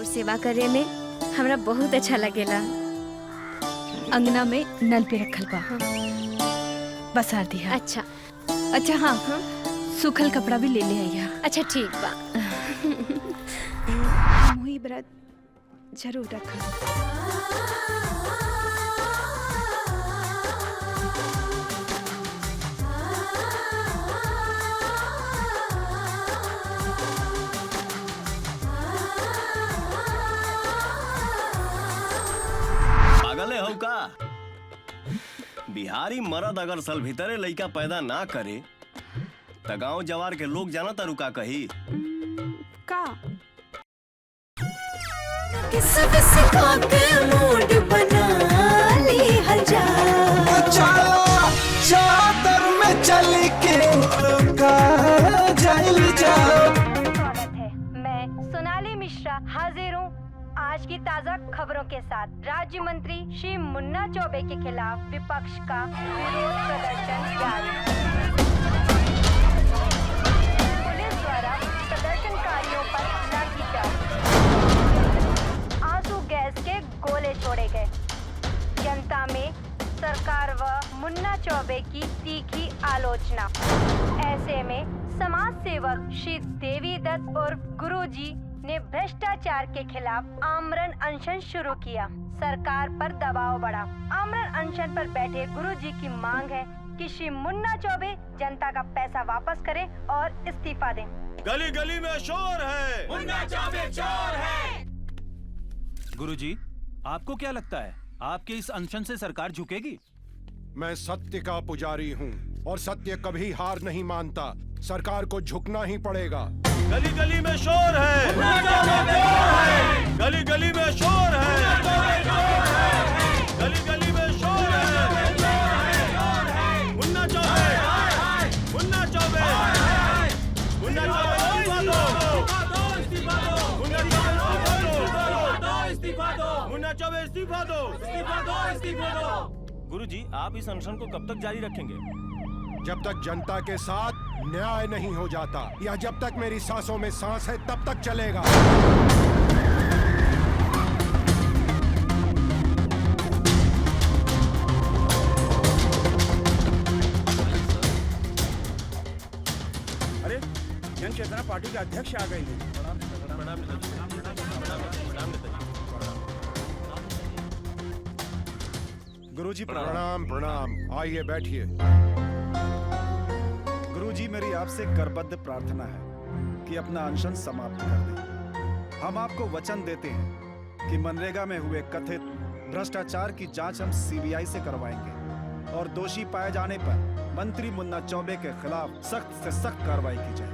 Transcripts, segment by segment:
राउर सेवा करे में हमरा बहुत अच्छा लगेला। अंगना में नल पे रखल बा, बस आर दिया। अच्छा अच्छा हाँ, सूखल कपड़ा भी ले ले आइया। अच्छा ठीक बा। मुही व्रत जरूर रखा। पागल है का? बिहारी मर्द अगर साल भीतरे लड़का पैदा ना करे त गांव जवार के लोग जाना तारू का कही का सब सिखा के मूड बना ली हजार। चादर में चल के स्वागत है, मैं सोनाली मिश्रा हाजिर हूँ आज की ताज़ा खबरों के साथ। राज्य मंत्री श्री मुन्ना चौबे के खिलाफ विपक्ष का विरोध प्रदर्शन जारी। पुलिस द्वारा प्रदर्शनकारियों पर लाठीचार्ज, आंसू गैस के गोले छोड़े गए। जनता में सरकार व मुन्ना चौबे की तीखी आलोचना। ऐसे में समाज सेवक श्री देवी दत्त और गुरुजी ने भ्रष्टाचार के खिलाफ आमरण अनशन शुरू किया। सरकार पर दबाव बढ़ा। आमरण अनशन पर बैठे गुरुजी की मांग है कि श्री मुन्ना चौबे जनता का पैसा वापस करें और इस्तीफा दें। गली गली में शोर है, मुन्ना चौबे चोर है। गुरुजी, आपको क्या लगता है आपके इस अनशन से सरकार झुकेगी? मैं सत्य का पुजारी हूँ और सत्य कभी हार नहीं मानता। सरकार को झुकना ही पड़ेगा। गली गली में शोर है, गली गली में शोर है, गली गली में शोर है। मुन्ना चौबे, मुन्ना चौबे, मुन्ना चौबे इस्तीफा दो, मुन्ना चौबे इस्तीफा दो, मुन्ना चौबे इस्तीफा दो, इस्तीफा दो। गुरुजी, आप इस अनशन को कब तक जारी रखेंगे? जब तक जनता के साथ न्याय नहीं हो जाता या जब तक मेरी सांसों में सांस है तब तक चलेगा। अरे जन चेतना पार्टी के अध्यक्ष आ गए हैं। गुरुजी प्रणाम। प्रणाम, आइए बैठिए। गुरुजी, मेरी आपसे करबद्ध प्रार्थना है कि अपना अनशन समाप्त कर दें। हम आपको वचन देते हैं कि मनरेगा में हुए कथित भ्रष्टाचार की जांच हम सीबीआई से करवाएंगे और दोषी पाए जाने पर मंत्री मुन्ना चौबे के खिलाफ सख्त से सख्त कार्रवाई की जाए।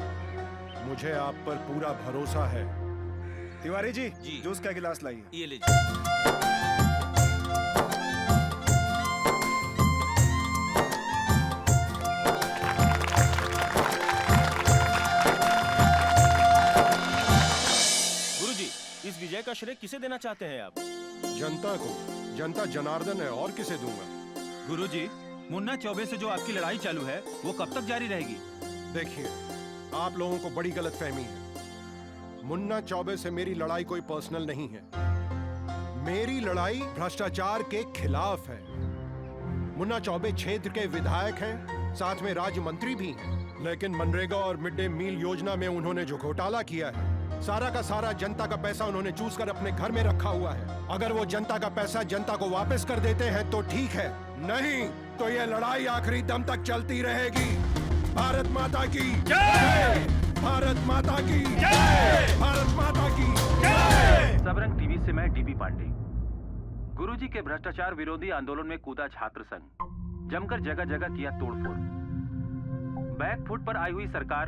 मुझे आप पर पूरा भरोसा है। तिवारी जी, जूस का गिलास लाइए। ये लीजिए। इस विजय का श्रेय किसे देना चाहते हैं आप? जनता को। जनता जनार्दन है, और किसे दूंगा? गुरुजी, मुन्ना चौबे से जो आपकी लड़ाई चालू है वो कब तक जारी रहेगी? देखिए, आप लोगों को बड़ी गलतफहमी है। मुन्ना चौबे से मेरी लड़ाई कोई पर्सनल नहीं है। मेरी लड़ाई भ्रष्टाचार के खिलाफ है। मुन्ना चौबे क्षेत्र के विधायक हैं, साथ में राज्य मंत्री भी हैं। लेकिन मनरेगा और मिड डे मील योजना में उन्होंने जो घोटाला किया है, सारा का सारा जनता का पैसा उन्होंने चूस कर अपने घर में रखा हुआ है। अगर वो जनता का पैसा जनता को वापस कर देते हैं तो ठीक है, नहीं तो ये लड़ाई आखिरी दम तक चलती रहेगी। भारत माता की जय! भारत माता की जय! भारत माता की जय! सबरंग टीवी से मैं डीबी पांडे। गुरुजी के भ्रष्टाचार विरोधी आंदोलन में कूदा छात्र संघ, जमकर जगह जगह किया तोड़फोड़। बैकफुट पर आई हुई सरकार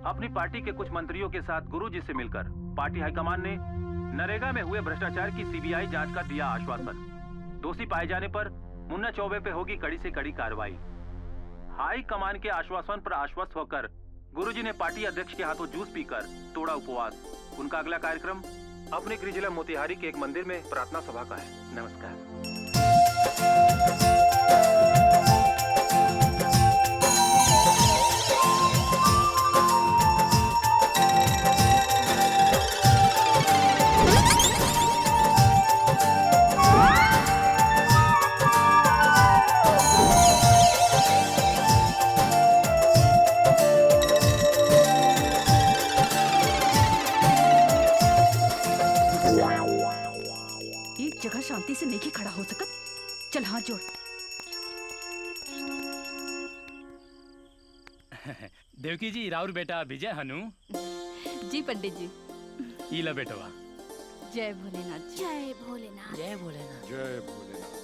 अपनी पार्टी के कुछ मंत्रियों के साथ गुरुजी से मिलकर पार्टी हाईकमान ने नरेगा में हुए भ्रष्टाचार की सीबीआई जांच का दिया आश्वासन। दोषी पाए जाने पर मुन्ना चौबे पे होगी कड़ी से कड़ी कार्रवाई। हाई कमान के आश्वासन पर आश्वस्त होकर गुरुजी ने पार्टी अध्यक्ष के हाथों जूस पीकर तोड़ा उपवास। उनका अगला कार्यक्रम अपने गृह जिला मोतिहारी के एक मंदिर में प्रार्थना सभा का है। नमस्कार। शांति से नहीं खड़ा हो सकत। चल हाथ जोड़। देवकी जी, राउर बेटा विजय हनु। जी पंडित जी। ई ला बेटवा। जय भोलेनाथ जी। जय भोलेनाथ। जय भोलेनाथ। जय भोलेनाथ।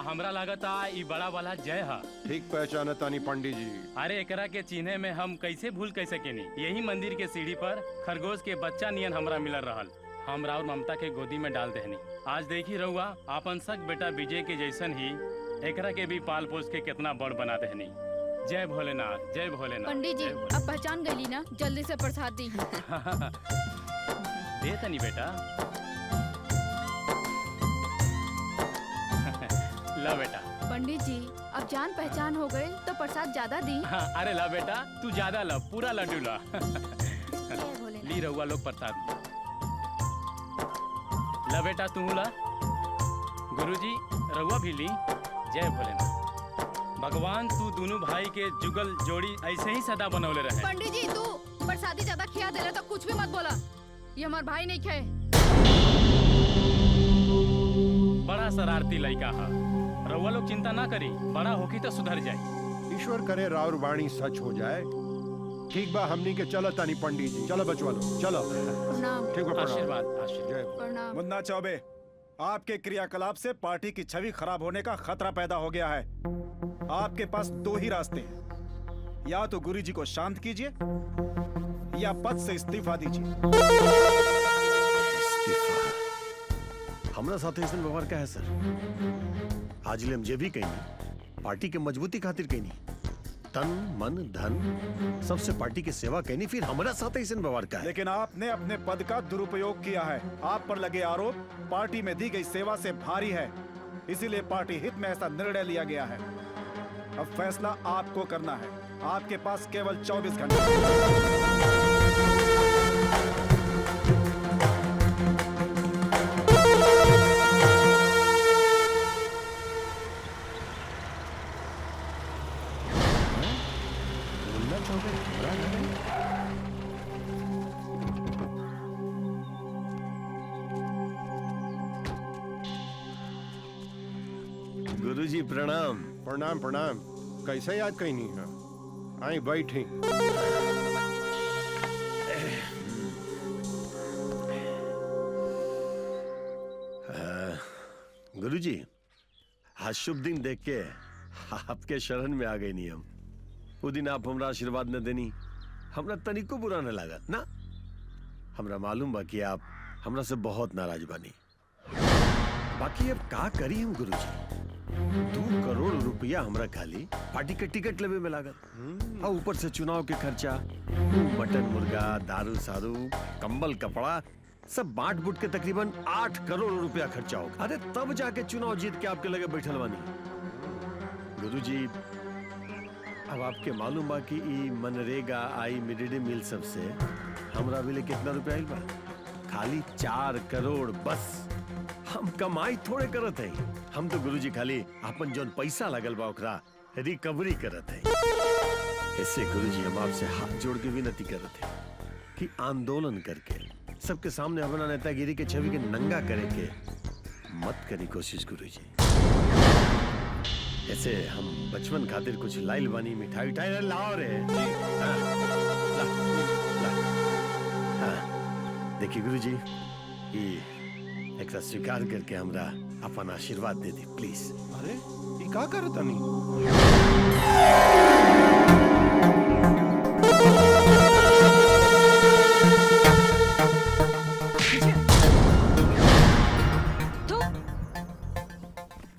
हमरा लागता ई बड़ा वाला जय हा। ठीक पहचाना तानी पंडित जी। अरे एकरा के चिन्हे में हम कैसे भूल कैसे केनी। यही मंदिर के सीढ़ी पर खरगोश के बच्चा नियन हमरा मिलल रहल। हम राउर ममता के गोदी में डाल देहनी। आज देखी रहुआ आपन सक बेटा विजय के जैसन ही एकरा के भी पाल पोस के कितना बड़ बना देहनी। जय भोलेनाथ, जय भोलेनाथ। पंडित जी, अब पहचान गई ना, जल्दी से प्रसाद दी। दे तनी बेटा। ला बेटा। पंडित जी, अब जान पहचान हो गए तो प्रसाद ज्यादा दी। हाँ, अरे ला बेटा, तू ज्यादा ला, पूरा लड्डू ला। जय भोलेनाथ। ली रहुआ लोग प्रसाद। ला बेटा तू ला। गुरुजी रहुआ भी ली। जय भोलेनाथ। भगवान तू दोनों भाई के जुगल जोड़ी ऐसे ही सदा बनौले रहे। पंडित जी, तू प्रसादी ज्यादा खिया दे तो कुछ भी मत बोला। ये हमार भाई नहीं खे। बड़ा शरारती लड़का है। रउआ लोग चिंता ना करी, बड़ा होके तो सुधर जाए। ईश्वर करे राउर वाणी सच हो जाए। ठीक बा, हमनी के चलो तानी पंडित जी। चलो बचवा लो, चलो। प्रणाम। ठीक बा, प्रणाम। आशीर्वाद, आशीर्वाद। जय प्रणाम। मुन्ना चौबे, आपके क्रियाकलाप से पार्टी की छवि खराब होने का खतरा पैदा हो गया है। आपके पास दो ही रास्ते हैं, या तो गुरुजी को शांत कीजिए या पद से इस्तीफा दीजिए। हमारा साथ ऐसा व्यवहार का है सर। आज ले हम जे भी कहीं पार्टी के मजबूती खातिर कहीं तन मन धन सबसे पार्टी की सेवा कहनी, फिर हमारा साथ ऐसा व्यवहार का है। लेकिन आपने अपने पद का दुरुपयोग किया है। आप पर लगे आरोप पार्टी में दी गई सेवा से भारी है, इसीलिए पार्टी हित में ऐसा निर्णय लिया गया है। अब फैसला आपको करना है। आपके पास केवल 24 घंटे। गुरुजी प्रणाम। प्रणाम प्रणाम। कैसे याद कहीं नहीं है? आई बैठी। गुरुजी, आज शुभ दिन देख के आपके शरण में आ गए नहीं हम। वो दिन आप हमरा आशीर्वाद न देनी, हमरा तनिको बुरा न लगा ना। हमरा मालूम बा कि आप हमरा से बहुत नाराज बानी। बाकी अब का करी हम गुरुजी। 2 करोड़ रुपया हमरा खाली पार्टी के टिकट लेवे में लागत, और ऊपर से चुनाव के खर्चा, मटन मुर्गा, दारू सारू, कंबल कपड़ा सब बांट बुट के तकरीबन 8 करोड़ रुपया खर्चा होगा। अरे तब जाके चुनाव जीत के आपके लगे बैठल बानी। गुरुजी, अब आपके मालूम बा कि ई मनरेगा आई मिड डे मील सबसे हमरा मिले कितना रुपया आइल बा? खाली 4 करोड़ बस। हम कमाई थोड़े करत है। हम तो गुरुजी खाली अपन जोन पैसा लगल बा ओकरा रिकवरी करत है। ऐसे गुरुजी हम आपसे हाथ जोड़ के विनती करत है कि आंदोलन करके सबके सामने अपना नेतागिरी के छवि के नंगा करे के मत करी कोशिश गुरुजी। ऐसे हम बचपन खातिर कुछ लाइल बानी, मिठाई उठाई लाओ रे। हाँ, ला, ला। हाँ, देखिए गुरुजी, ये एक स्वीकार करके हमरा अपन आशीर्वाद दे दी प्लीज। अरे ये का करता नहीं?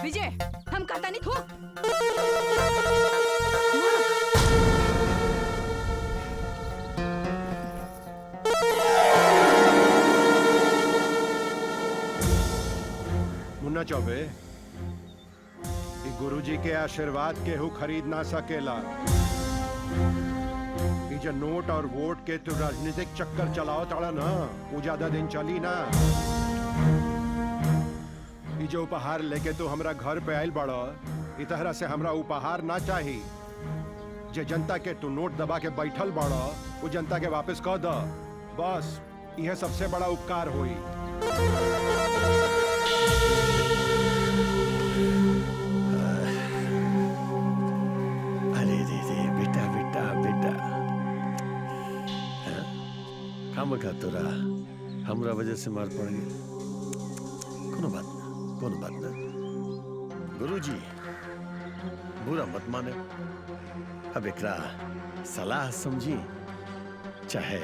विजय, हम कहता नहीं थो। मुन्ना चौबे, गुरुजी के आशीर्वाद केहू खरीद ना सकेला। ये जो नोट और वोट के तू राजनीतिक चक्कर चलाओ ताड़ा ना, वो ज्यादा दिन चली ना। ये जो उपहार लेके तू हमरा घर पे आयल बड़ो, इस तरह से हमरा उपहार ना चाहिए। जे जनता के तू नोट दबा के बैठल बड़ो, वो जनता के वापस कह दो। बस यह सबसे बड़ा उपकार हुई। का तोरा हमरा वजह से मार पड़ गई। कोनो बात ना गुरुजी, बुरा मत माने। अब एकरा सलाह समझी चाहे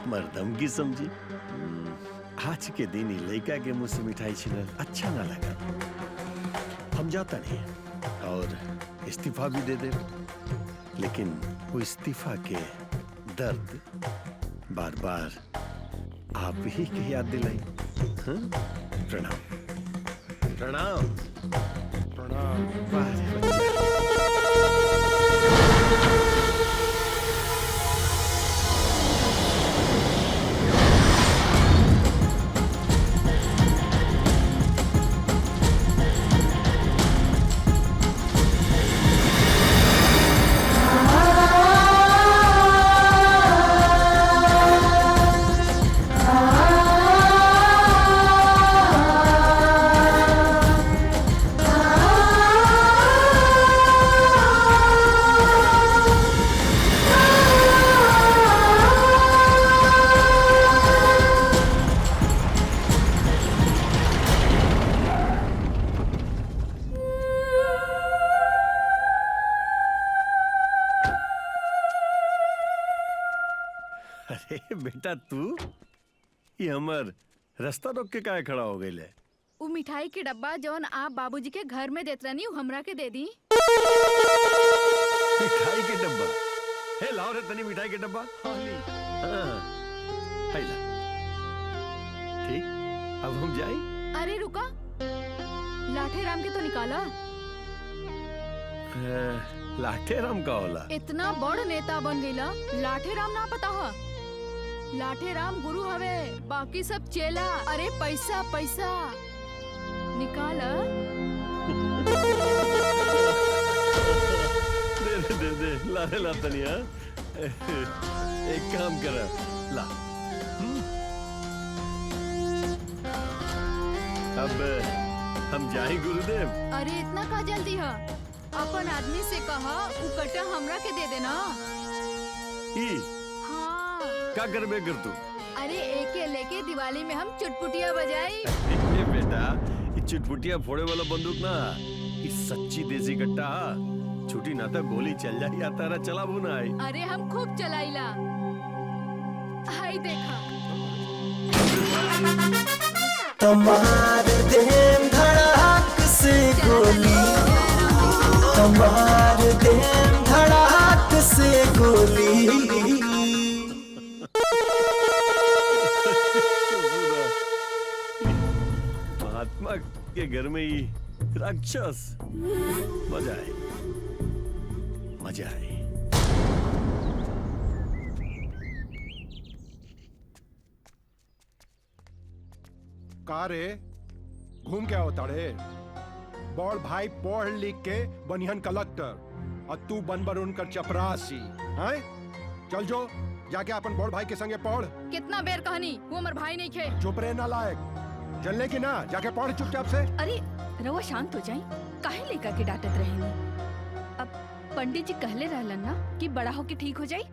मर्दमगी समझी। आज के दिन ही लड़का के मुंह से मिठाई छीनल अच्छा ना लगा। हम जाता नहीं और इस्तीफा भी दे दे, लेकिन वो इस्तीफा के दर्द बार बार आप ही की याद दिलाई। प्रणाम प्रणाम प्रणाम। वाह रे बच्चा। अरे बेटा तू ये हमर रास्ता रोक के काहे खड़ा हो गई ले? वो मिठाई के डब्बा जौन आप बाबूजी के घर में देत रहनी उ हमरा के दे दी। मिठाई के डब्बा? हे लाओ रे तनी मिठाई के डब्बा। हाँ, हाय ला। ठीक, अब हम जाए। अरे रुका, लाठे राम के तो निकाला। लाठे राम का होला? इतना बड़ नेता बन गईला, लाठे राम ना पता है? लाठे राम गुरु हवे, बाकी सब चेला। अरे पैसा पैसा निकाल। दे ला रे ला तनिया। एक काम कर ला। अब हम जाए गुरुदेव। अरे इतना का जल्दी है? अपन आदमी से कहा उ कटा हमरा के दे देना। हाँ। क्या करबे कर तू? अरे एके लेके दिवाली में हम चुटपुटिया बजाई। बेटा ये चुटपुटिया फोड़े वाला बंदूक ना, ये सच्ची देसी कट्टा। छुट्टी ना तो गोली चल जाए या तारा चला वो ना आई। अरे हम खूब चलाईला। हाय देखा। तमार देम धड़ाक से गोली, तमार देम धड़ाक से गोली। महात्मा के घर में ही राक्षस। मजा आए, मजा आए। का रे घूम क्या होता रे? बड़ भाई पढ़ लिख के बनिहन कलेक्टर और तू बनबर उनकर चपरासी। हैं? चल जो जाके अपन बड़ भाई के संगे पढ़। कितना बेर कहनी वो हमार भाई नहीं खे। चुप रहे ना लायक, चलने की ना, जाके पढ़ चुपचाप से। अरे रवा शांत हो जाई, काहे लेकर के डांटत रहेनी? अब पंडित जी कहले रहलन ना कि बड़ा होके ठीक हो जाई।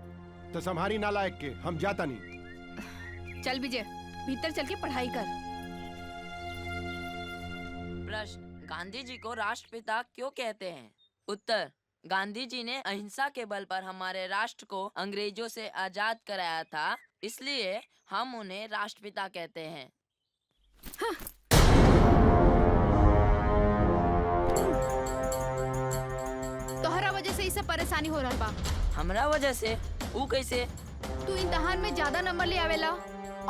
तो संभारी ना लायक के, हम जाता नहीं। चल विजय, भीतर चल के पढ़ाई कर। प्रश्न, गांधी जी को राष्ट्रपिता क्यों कहते हैं? उत्तर, गांधी जी ने अहिंसा के बल पर हमारे राष्ट्र को अंग्रेजों से आजाद कराया था, इसलिए हम उन्हें राष्ट्रपिता कहते हैं। हाँ। तोहरा वजह से इसे परेशानी हो रहा बा। हमरा वजह से? वो कैसे? तू इम्तिहान में ज्यादा नंबर ले आवेला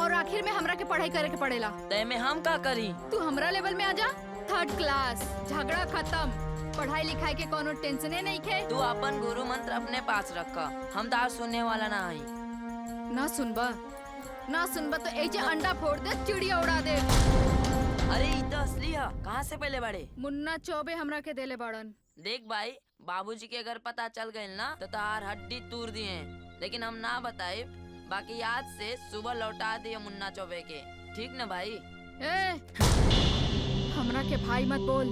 और आखिर में हमरा के पढ़ाई करे के पड़ेला। तय में हम का करी? तू हमरा लेवल में आजा। 3rd क्लास, झगड़ा खत्म, पढ़ाई लिखाई के कोनो टेंशने नहीं खे। तू अपन गुरु मंत्र अपने पास रखा, हम दार सुनने वाला ना आई। ना सुनबा तो एजे अंडा फोड़ दे, चिड़िया उड़ा दे। अरे ये तो असली है, कहाँ से पहले बड़े? मुन्ना चौबे हमरा के देले बाड़न। देख भाई, बाबूजी के अगर पता चल गए ना तो तार हड्डी तूर दिए, लेकिन हम ना बताए। बाकी याद से सुबह लौटा दिए मुन्ना चौबे के, ठीक ना भाई? हमरा के भाई मत बोल।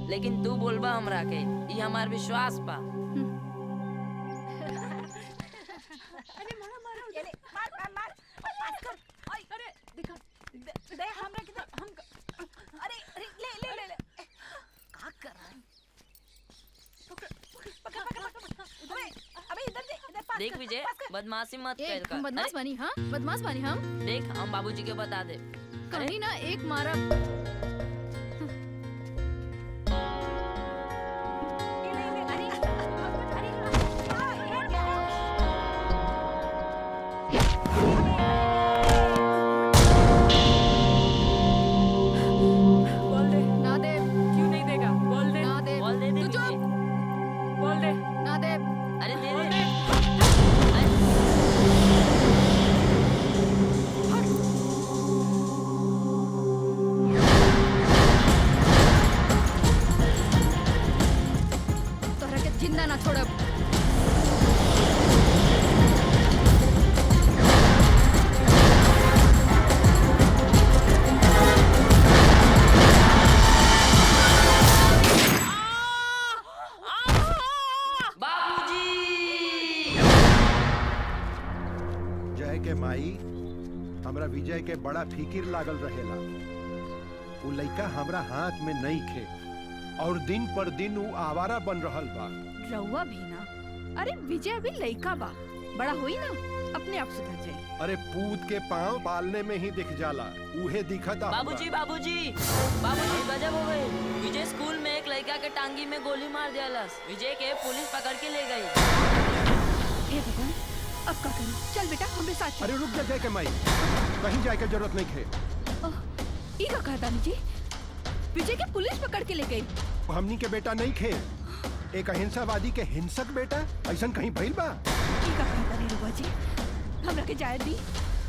लेकिन तू बोलबा हमरा के, ये हमार विश्वास बा। अरे मारो मारो, मार मार मार, पास कर। देख विजय, बदमाशी मत ए, कर। हम बदमाश अरे, बनी, हाँ बदमाश बनी हम। देख हम बाबूजी के बता दे। कहीं ना एक मारा। बोल दे। ना दे, क्यों नहीं देगा? बोल दे। ना दे, बोल दे तू विजय। चुप, बोल दे। ना दे। अरे दे बोल दे। दे। तोहरा के जिंदा ना छोड़ब। बाबूजी। जय के माई हमरा विजय के बड़ा फिकिर लागल रहेला। उ लइका हमरा हाथ में नहीं खे और दिन पर दिन उ आवारा बन रहल बा। रउआ भी ना। अरे विजय अभी लइका बा, बड़ा हुई ना अपने आप सुधर जाई। अरे पूत के पाँव पालने में ही दिख जाला, उहे दिखता बाबूजी बाबूजी बाबूजी गजब हो गई। विजय स्कूल में एक लड़का के टांगी में गोली मार दियालस। विजय के पुलिस पकड़ के ले गई। हे भगवान, अब का करूं? चल बेटा हमरे साथ चल। अरे रुक जा जय के माई, कहीं जाए के जरूरत नहीं खे। ई का कहता जी? विजय के पुलिस पकड़ के ले गई। हमनी के बेटा नहीं खे, एक अहिंसावादी के हिंसक बेटा ऐसा कहीं भइल बा? ई का कहता नहीं रउआ जी? हमरा के जाए दी।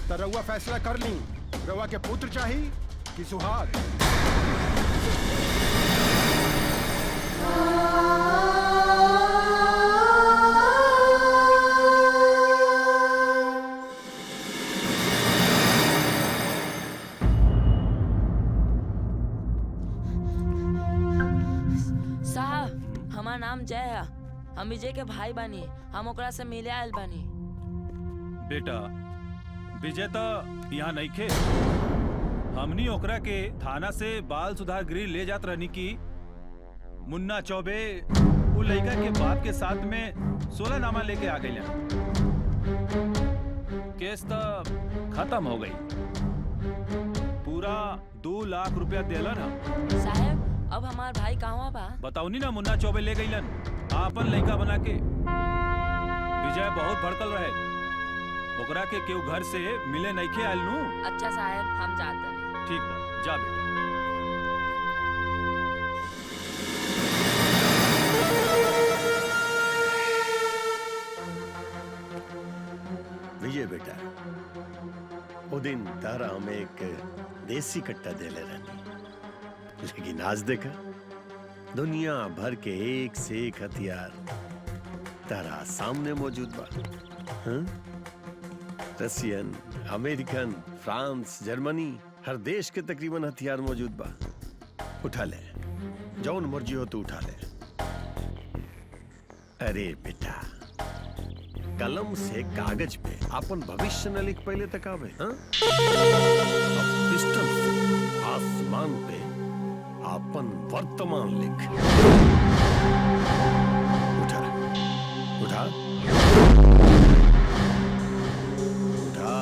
त रउआ फैसला कर ली, रउआ के पुत्र चाही कि सुहाग? साहब हमार नाम जय है, हम विजय के भाई बानी। हम ओकरा से मिले आयल बानी। बेटा विजय तो यहाँ नहीं खे। हमनी ओकरा के थाना से बाल सुधार गृह ले जात रहनी की मुन्ना चौबे वो लड़का के बाप के साथ में 16 नामा लेके आ गए। केस तो खत्म हो गई। पूरा 2 लाख रुपया देलन हम। साहब अब हमार भाई कहाँ बा? बताऊनी ना मुन्ना चौबे ले गईलन आपन लड़का बना के। विजय बहुत भड़कल रहे, ओकरा के केहू घर से मिले नहीं खे आयल नू। अच्छा साहब हम जाते हैं। ठीक बा, जा बेटा। विजय बेटा, वो दिन तारा हमें एक देसी कट्टा दे ले रहनी, लेकिन आज देखा दुनिया भर के एक से एक हथियार तारा सामने मौजूद बा। हाँ? रशियन, अमेरिकन, फ्रांस, जर्मनी, हर देश के तकरीबन हथियार मौजूद बा। उठा ले, जौन मर्जी हो तो उठा ले। अरे बेटा, कलम से कागज पे अपन भविष्य न लिख पहले तक आवे। हाँ? अब पिस्टल से आसमान पे अपन वर्तमान लिख। उठा उठा उठा।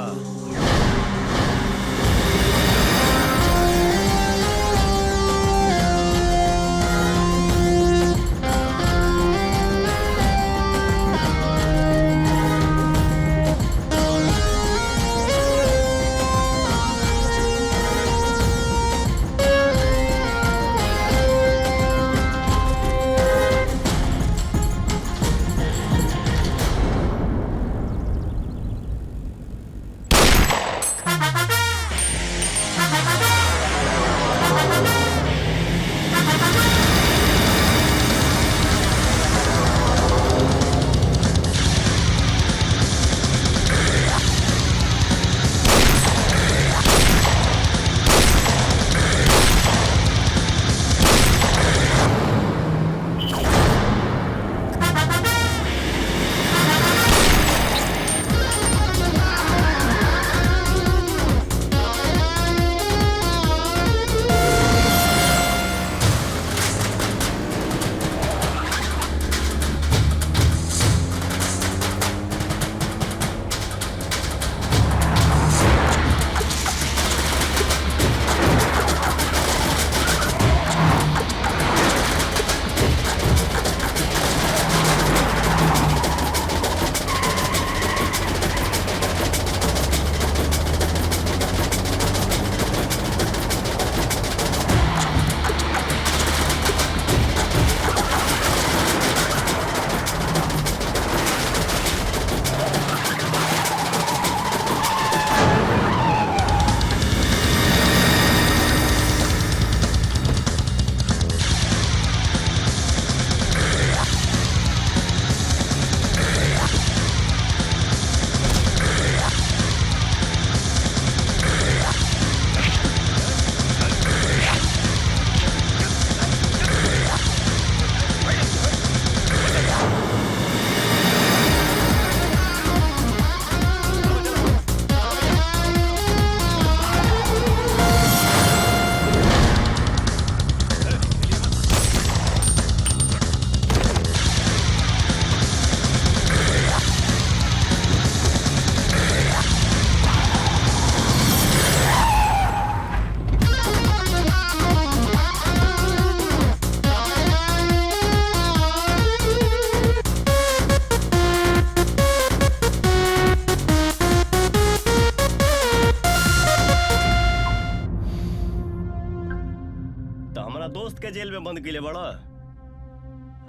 अपना दोस्त के जेल में बंद के लिए बड़ा।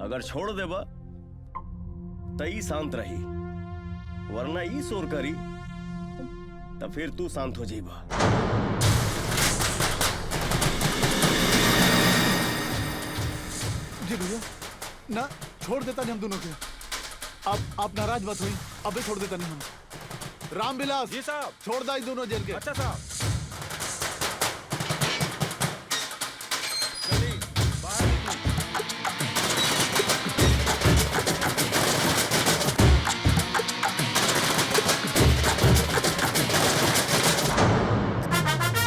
अगर छोड़ देबा तो ई शांत रही, वरना ई शोर करी तो फिर तू शांत हो जाइबा। जी भैया, ना छोड़ देता नहीं हम दोनों के। आप नाराज मत हुई, अबे छोड़ देता नहीं हम। रामविलास जी साहब, छोड़ दा इन दोनों जेल के। अच्छा साहब।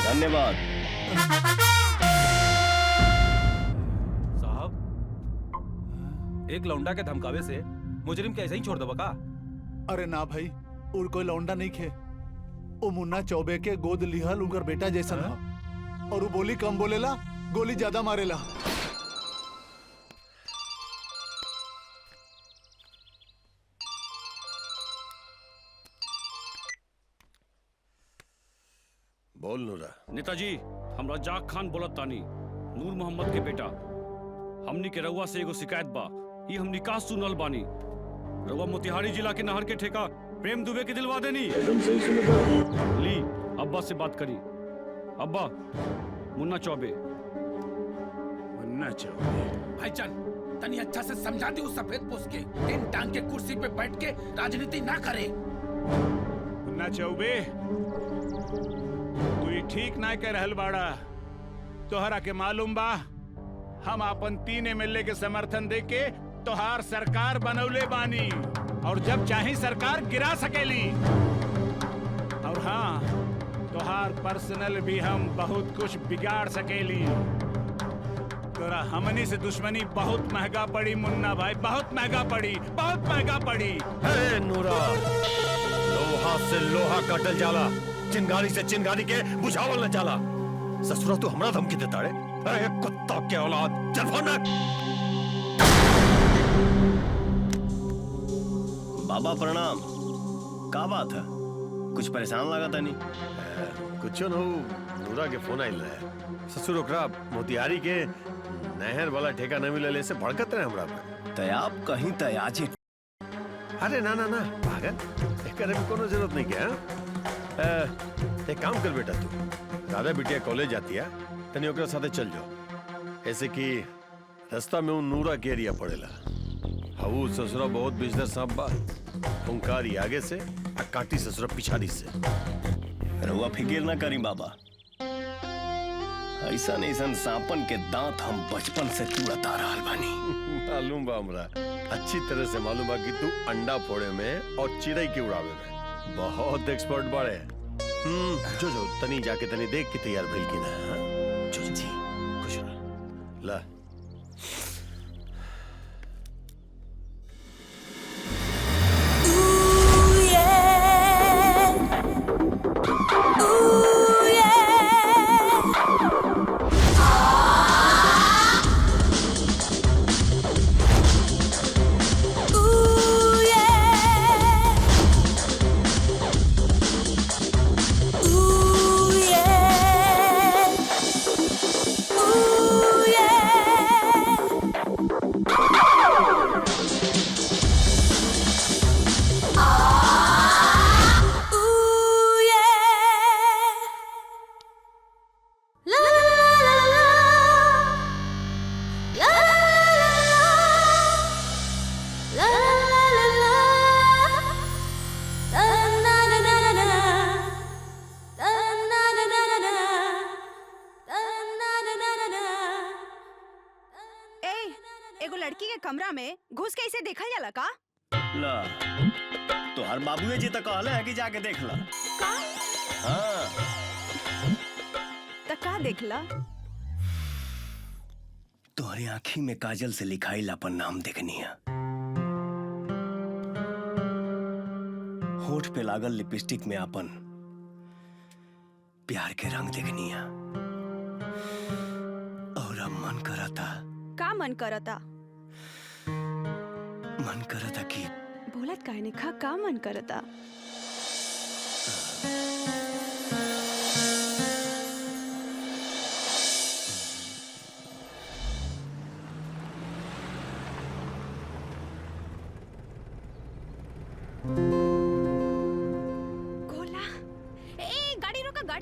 धन्यवाद साहब। एक लौंडा के धमकावे से मुजरिम के ऐसे ही छोड़ दो का? अरे ना भाई, और कोई लौंडा नहीं खे। वो मुन्ना चौबे के गोद लिहल उनकर बेटा जैसन है। और वो बोली कम बोलेला, गोली ज्यादा मारेला। बोल नूरा। नेताजी, हम रजाक खान बोलत तानी, नूर मोहम्मद के बेटा। हमनी के रउआ से एगो शिकायत बा। ये हम निकाह सुनल बानी। रउआ मोतिहारी जिला के नहर के ठेका प्रेम दुबे के दिलवा देनी। ली अब्बा से बात करी। अब्बा, मुन्ना चौबे। मुन्ना चौबे भाईजान, तनी अच्छा से समझा दी उस सफेद पोस्ट के। तीन टांग के कुर्सी पे बैठ के राजनीति ना करे। मुन्ना चौबे, तू ही ठीक ना कह रहल बाड़ा। तोहरा के मालूम बा, हम अपन 3 MLA के समर्थन दे के तोहार सरकार बनौले बानी, और जब चाहे सरकार गिरा सकेली। और हाँ, तोहार पर्सनल भी हम बहुत कुछ बिगाड़ सकेली। तोरा हमनी से दुश्मनी बहुत महंगा पड़ी मुन्ना भाई, बहुत महंगा पड़ी, बहुत महंगा पड़ी। हे नूरा, लोहा से लोहा काटल जाला, चिंगारी से चिंगारी के बुझावल न जाला। ससुरा तू हमरा धमकी देता रे? अरे कुत्ता के औलाद, चल भनक। बाबा प्रणाम। का बात है? कुछ परेशान लगा था नहीं? कुछ न हो, नूरा के फोन आइल रहे। ससुर ओकरा मोतिहारी के नहर वाला ठेका न मिलले से भड़कत रहे हमरा पर। तो आप कहीं तयाजी। अरे ना ना ना पागल, एकर में कोनो जरूरत नहीं क्या। एक काम कर बेटा, तू राधा बिटिया कॉलेज जाती है, तनी ओकरा साथे चल जाओ। ऐसे कि रास्ता में नूरा के एरिया पड़ेला। हवू ससुरा बहुत बिजनेस साहब बा। हुंकारी आगे से आ काटी ससुरा पिछाड़ी से। रहुआ फिकिर ना करी बाबा, ऐसा ऐसा सांपन के दांत हम बचपन से तुड़ता रहल बानी। मालूम बा हमरा, अच्छी तरह से मालूम बा कि तू अंडा फोड़े में और चिड़ै के उड़ावे में बहुत एक्सपर्ट बाड़े। जो जो तनी जाके तनी देख के तैयार भइल की ना। जो जी खुश रह। ला कमरा में घुस के इसे देखल जाला का? ला, तो हर बाबूए जी तक कहले है कि जाके देख ला। का? हाँ। त का देखला? तुम्हारी आँखी में काजल से लिखाई लापन नाम देखनी है। होठ पे लागल लिपस्टिक में आपन प्यार के रंग देखनी है। और अब मन करता। का मन करता? मन करता कि बोलत काहे ने खा, का मन करता?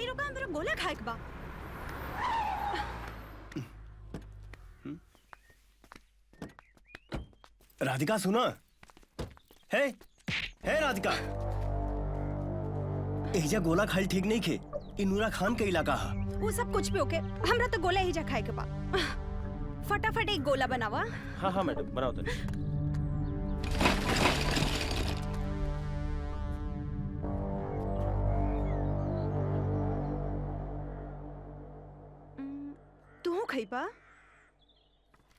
तनी रुका, हमरा गोला खाए के बा। राधिका सुना है राधिका, एजा गोला खाइल ठीक नहीं खे, इ नूरा खान के इलाका है। वो सब कुछ भी ओके, हमरा तो गोला ही जा खाए के बा। फटाफट एक गोला बनावा। हाँ हाँ मैडम बनाओ तो। तू खइबा?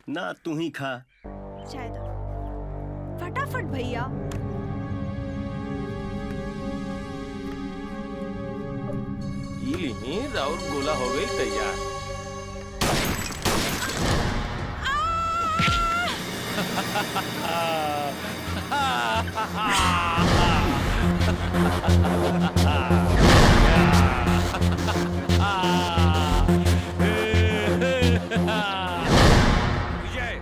ना तू ही खा। शायद फटाफट भैया। ये राउर गोला हो गई तैयार। विजय,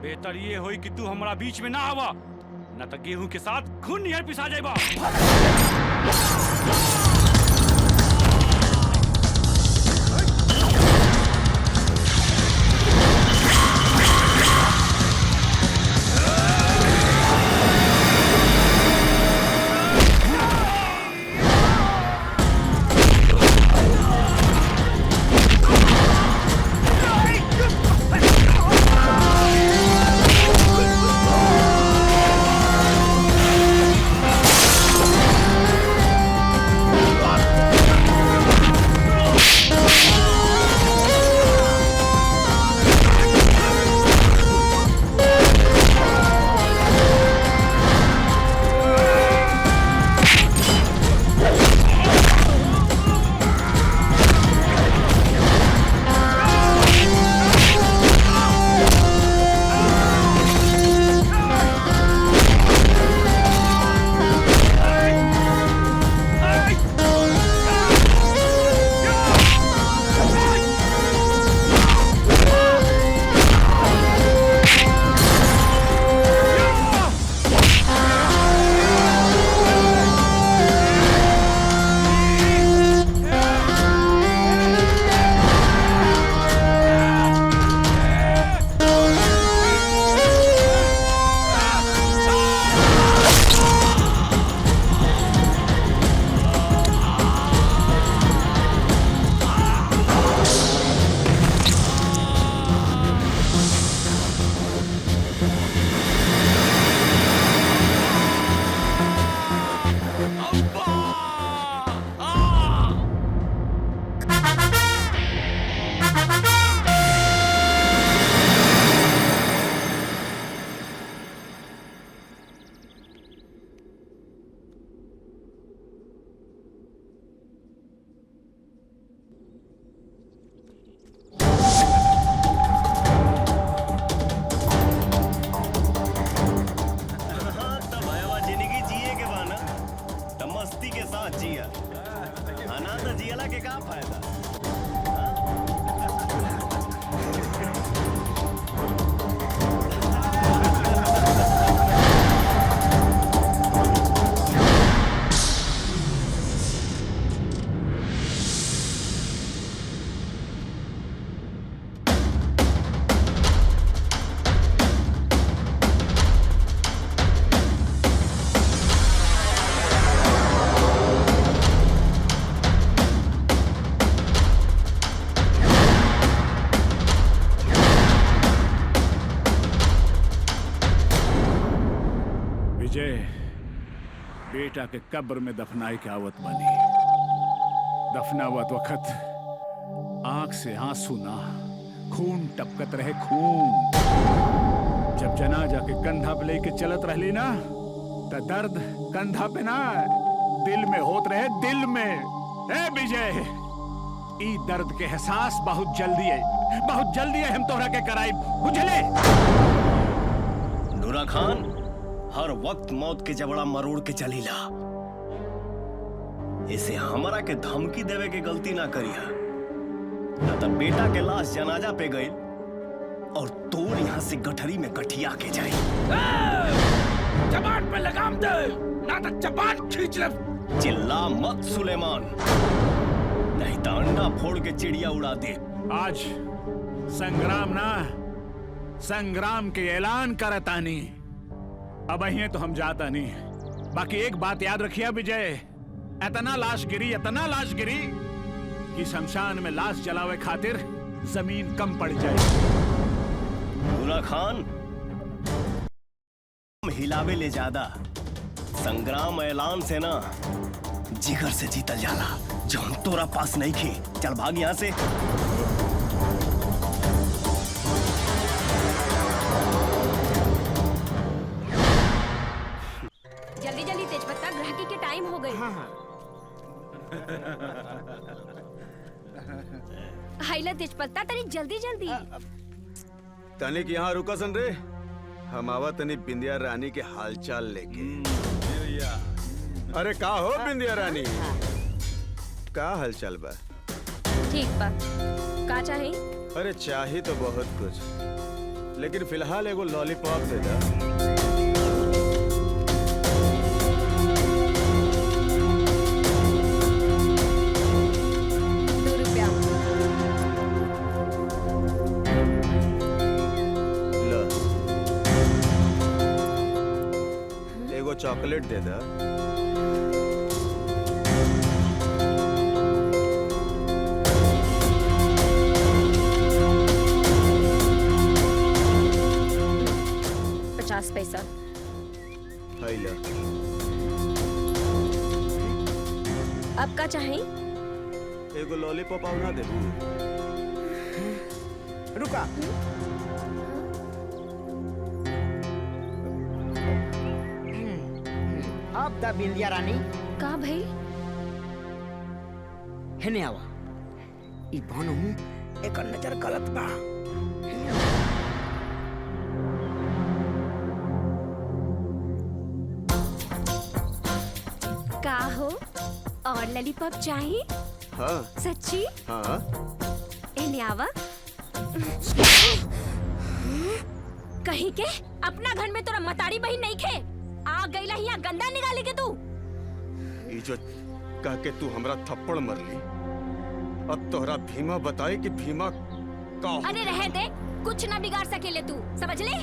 बेहतर ये होई कि तू हमारा बीच में ना आवा, न तो गेहूं के साथ खून निहर पिसा जाएगा। बेटा के कब्र में दफनाई के आवत बनी। दफनावत वक्त आंख से आंसू ना, खून टपकत रहे खून। जब जनाजा के कंधा पे लेके चलत रहली ना, तो दर्द कंधा पे ना दिल में होत रहे, दिल में। ए विजय, ई दर्द के एहसास बहुत जल्दी है, बहुत जल्दी है हम तोहरा के कराई, बुझले? नूरा खान हर वक्त मौत के जबड़ा मरोड़ के चलीला। इसे हमरा के धमकी देवे के गलती ना करिया, ना तो बेटा के लाश जनाजा पे गई और तोर यहाँ से गठरी में गठिया के जाई। जबान पे लगाम दे, ना तो जबान खींच ले। चिल्ला मत सुलेमान। नहीं तो अंडा फोड़ के चिड़िया उड़ा दे। आज संग्राम ना संग्राम के ऐलान करतानी। अब अहिए तो हम जाता नहीं। बाकी एक बात याद रखिए विजय, इतना लाश गिरी कि शमशान में लाश जलावे खातिर जमीन कम पड़ जाए। बुरा खान हिलावे ले ज्यादा, संग्राम ऐलान से ना जिगर से जीतल जाला, जो हम तोरा पास नहीं खे। चल भाग यहाँ से। जल्दी जल्दी तेजपत्ता, ग्राहकी के टाइम हो गई। हाइला तेजपत्ता, तनी जल्दी जल्दी। तनिक यहाँ रुका सन रे, हम आवा तनी बिंदिया रानी के हालचाल लेके। अरे का हो बिंदिया रानी, का हालचाल बा? ठीक बा, का चाही? अरे चाही तो बहुत कुछ, लेकिन फिलहाल एगो लॉलीपॉप दे दा। चॉकलेट दे दा। पैसा। अब का चाहे? एगो लॉलीपॉप आउ ना दे। रुका। अब द बिंदिया रानी। का भाई? हेने आवा। ई भानु एक नजर गलत बा। का हो? और लॉलीपॉप चाहिए? हाँ। सच्ची? हाँ। एने आवा। कहीं के अपना घर में तोरा मतारी बहन नहीं खे? आ गईला हिया गंदा निकाले के तू। ई जो कह के तू हमरा थप्पड़ मर ली, अब तोहरा भीमा बताए कि भीमा का। अरे रह दे, कुछ ना बिगाड़ सकेले तू, समझ ले?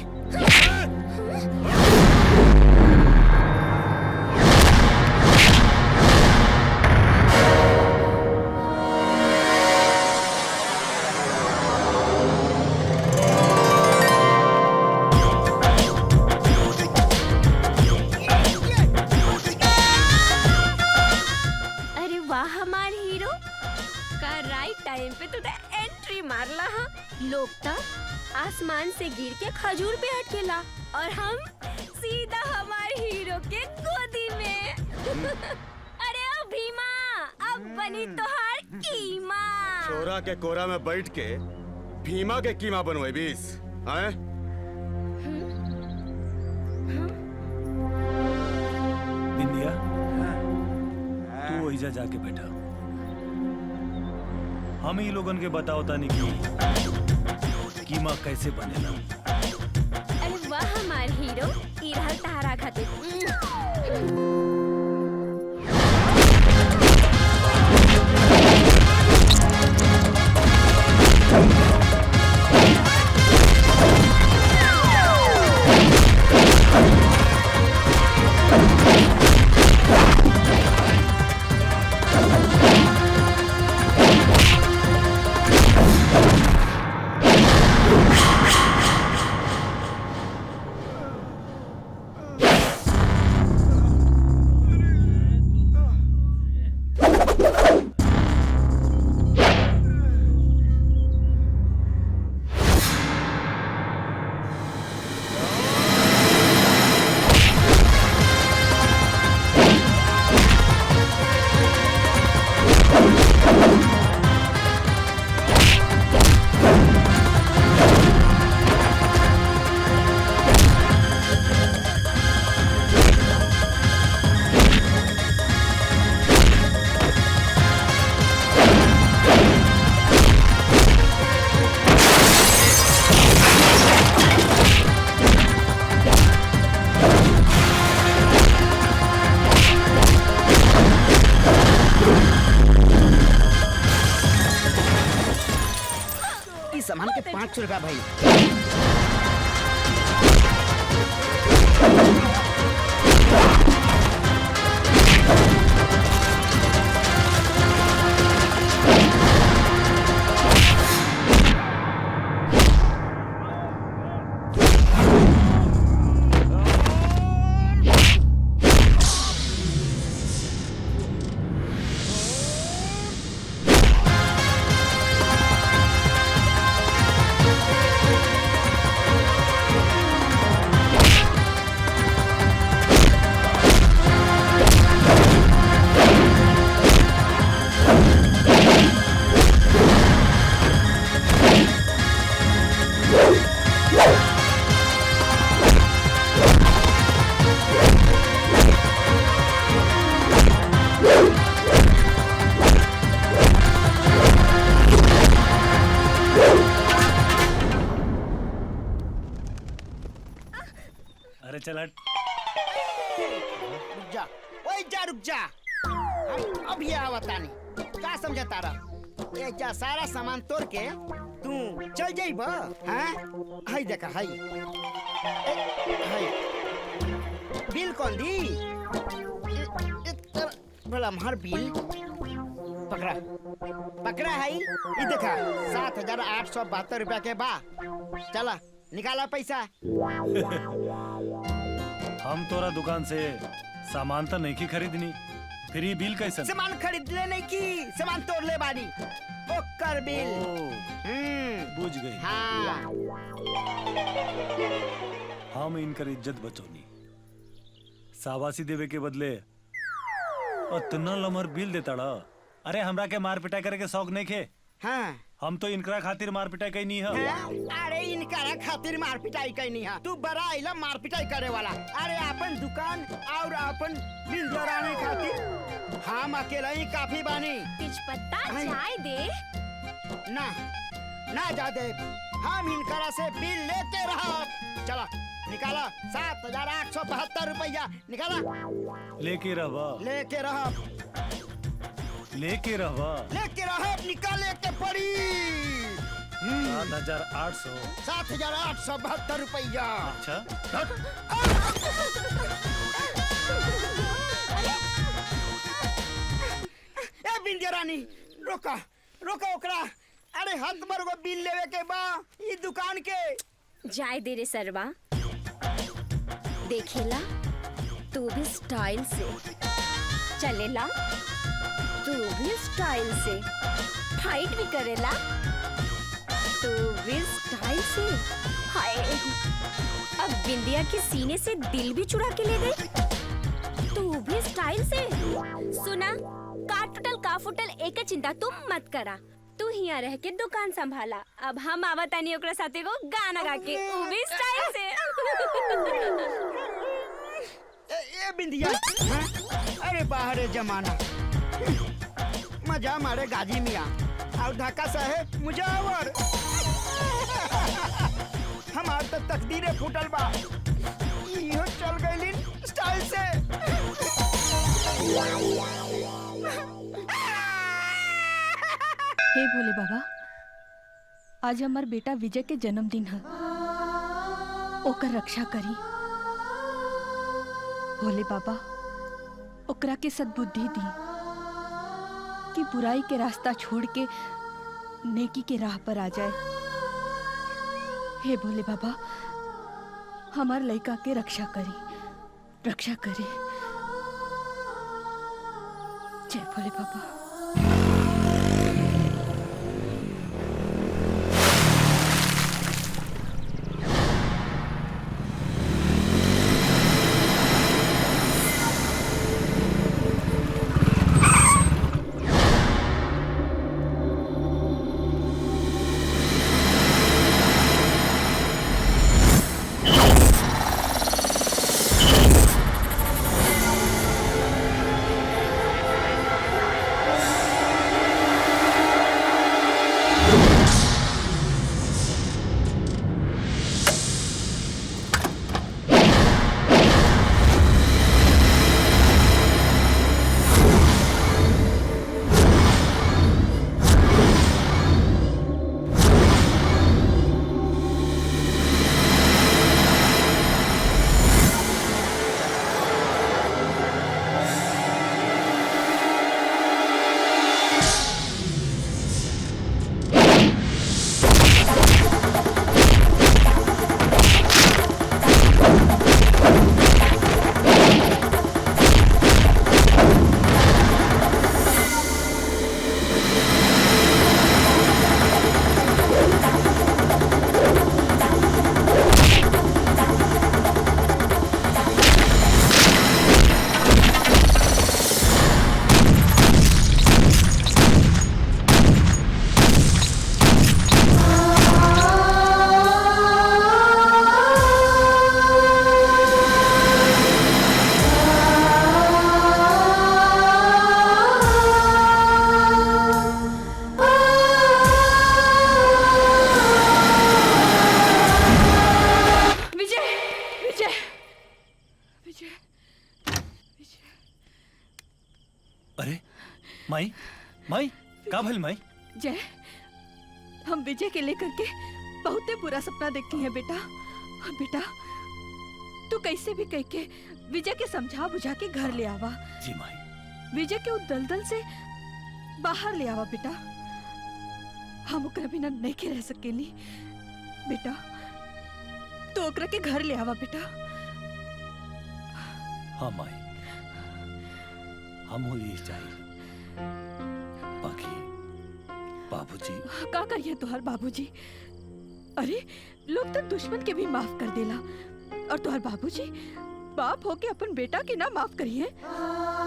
टाइम पे तूने एंट्री मारला। हाँ, लोग तो आसमान से गिर के खजूर पे अटकेला और हम सीधा हमारे हीरो के गोदी में। अरे ओ भीमा, अब बनी तोहार कीमा। चोरा के कोरा में बैठ के भीमा के कीमा बनवे बीस हैं? बिंदिया, तू वही जाके बैठा। हम ही लोगन के बताओ तानी कि कीमा कैसे बनेला। अरे वाह हमार हीरो, ई रहल तहरा खातिर। ई सामान के 500 रुपया भाई। अरे चला रुक जा, ओए जा रुक जा। हम अब ये आवतानी का समझता रहा। ये जा सारा सामान तोड़ के तू चल जाइब। हाँ हाय देखा हाय हाय बिल कौन दी भला हमार बिल पकड़ा पकड़ा है। ये देखा 7,872 रुपया के बा। चला निकाला पैसा। हम तोरा दुकान से सामान तो नहीं की खरीदनी, फिर ये बिल कैसे? सामान खरीद ले नहीं की, सामान तोड़ ले बानी। ओकर बिल। बुझ गई। हाँ। हम इनकर इज्जत बचौनी, शाबाशी देवे के बदले इतना लमहर बिल देता रहा। अरे हमरा के मार पिटाई करे के शौक नहीं खे। हाँ। हम तो इनकरा खातिर मार पिटाई कहीं नहीं है। अरे इनकरा खातिर मार पिटाई कहीं नहीं है। तू बड़ा आइला मार पिटाई करे वाला। अरे अपन दुकान और अपन बिल दोराने खातिर हम अकेला ही काफी बानी। तेजपत्ता चाय दे। ना ना जा दे, हम इनकरा से बिल लेते रहा। चला निकाला 7,872 रुपया निकाला। लेके रहवा लेके रहा लेके रहवा लेके रहा निकाले के पड़ी। 7,872 रुपया। अच्छा ए बिंदिया रानी रोका रोका ओकरा। अरे हद भर को बिल लेवे के बा ई दुकान के। जाए दे रे सरवा, देखेला तू भी स्टाइल से चलेला, तू भी स्टाइल से फाइट भी करेला, तू भी स्टाइल से। हाय अब बिंदिया के सीने से दिल भी चुरा के ले गई। तू भी स्टाइल से। सुना का टूटल का फुटल एक चिंता तुम मत करा, तू हिया रह के दुकान संभाला। अब हम आवतानी ओकरा साथे को गाना गा के, वो भी स्टाइल से। ए बिंदिया अरे बाहर जमाना मजा मारे गाजी मियाँ और ढाका साहेब मुजावर। हमार तो तकदीरें फूटल बा, इहो चल गइलिन स्टाइल से। हे भोले बाबा, आज हमार बेटा विजय के जन्मदिन है, ओकर रक्षा करी। भोले बाबा ओकरा के सद्बुद्धि दी कि बुराई के रास्ता छोड़ के नेकी के राह पर आ जाए। हे भोले बाबा हमार लड़का के रक्षा करी, रक्षा करे। जय भोले बाबा। माई माई का भइल माई? जय, हम विजय के लेकर के बहुते बुरा सपना देखती हैं बेटा। बेटा तू कैसे भी कह के विजय के समझा बुझा के घर ले आवा। जी माई। विजय के उस दलदल से बाहर ले आवा बेटा। हम ओकरा बिना नहीं के रह सकेली बेटा। तो ओकरा के घर ले आवा बेटा। हाँ माई, हम यही चाहिए। बाकी बाबूजी का करिए तुहार बाबूजी? अरे लोग तो दुश्मन के भी माफ कर देला, और तुहार बाबूजी बाप होके अपन बेटा के ना माफ करिए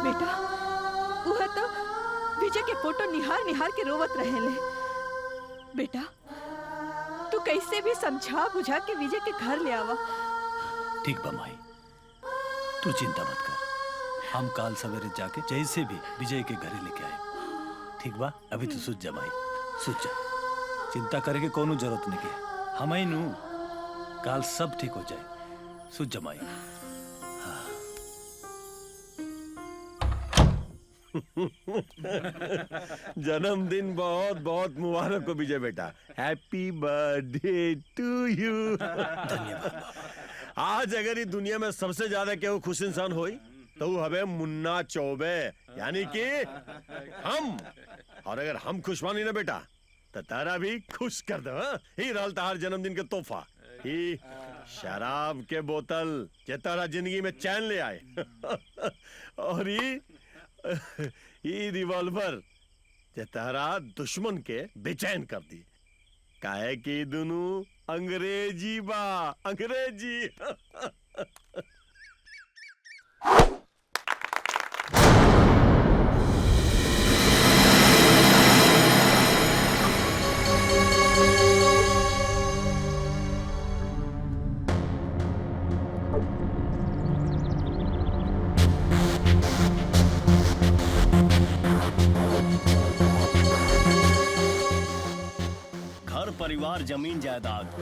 बेटा। वह तो विजय के फोटो निहार निहार के रोवत रहेले बेटा। तू कैसे भी समझा बुझा के विजय के घर ले आवा। ठीक बा माई, तू चिंता मत कर। हम काल सवेरे जाके जैसे भी विजय के घरे लेके आए। ठीक बा? अभी तो सुझ जा माई, सुझ जा। चिंता करे के कोनो जरूरत नहीं के। हम ही नू काल सब ठीक हो जाए। सुझ जा माई। जन्मदिन बहुत बहुत मुबारक हो विजय बेटा। Happy birthday to you. धन्यवाद। आज अगर ये दुनिया में सबसे ज्यादा केहू खुश इंसान होई तो वो हवे मुन्ना चौबे, यानी कि हम। और अगर हम खुश बानी ना बेटा तो तारा भी खुश कर दो। ही रहल तार जन्मदिन के तोहफा, ही शराब के बोतल जे तारा जिंदगी में चैन ले आए। और ये रिवॉल्वर जे तारा दुश्मन के बेचैन कर दी। काहे कि दोनों अंग्रेजी बा, अंग्रेजी। घर परिवार जमीन जायदाद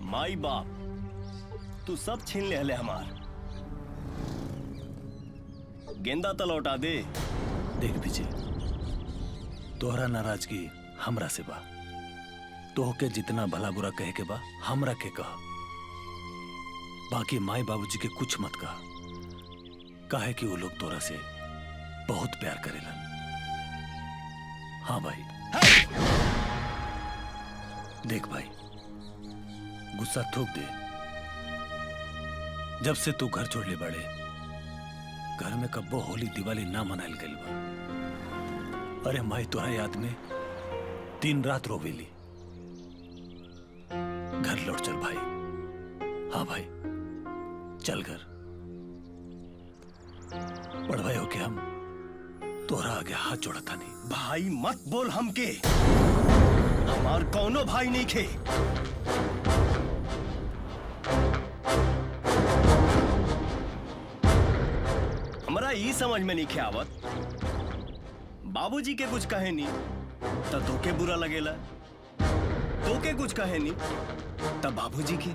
माई बाप तू सब छीन ले हले हमार। गेंदा तो लौटा दे। देख विजय, तोहरा नाराजगी हमरा से बा। तोहके जितना भला बुरा कहे के बा हमरा के कह। बाकी माई बाबूजी के कुछ मत कह। काहे कि वो लोग तोरा से बहुत प्यार करेलन। हाँ भाई। देख भाई, गुस्सा थूक दे। जब से तू घर छोड़ ले बड़े, घर में कब्बो होली दिवाली ना मनाइल गइल बा। अरे माई तोरा याद में दिन रात रोवेली। घर लौट चल भाई। हाँ भाई चल घर। बड़ भाई होके हम तोरा आगे हाथ जोड़ता नहीं। भाई मत बोल हमके, हमार कौनो भाई नहीं खे। हमरा ई समझ में नहीं खे आवत, बाबूजी के कुछ कहे नहीं तो तोके बुरा लगेला, तोके कुछ कहे नहीं तब बाबूजी के।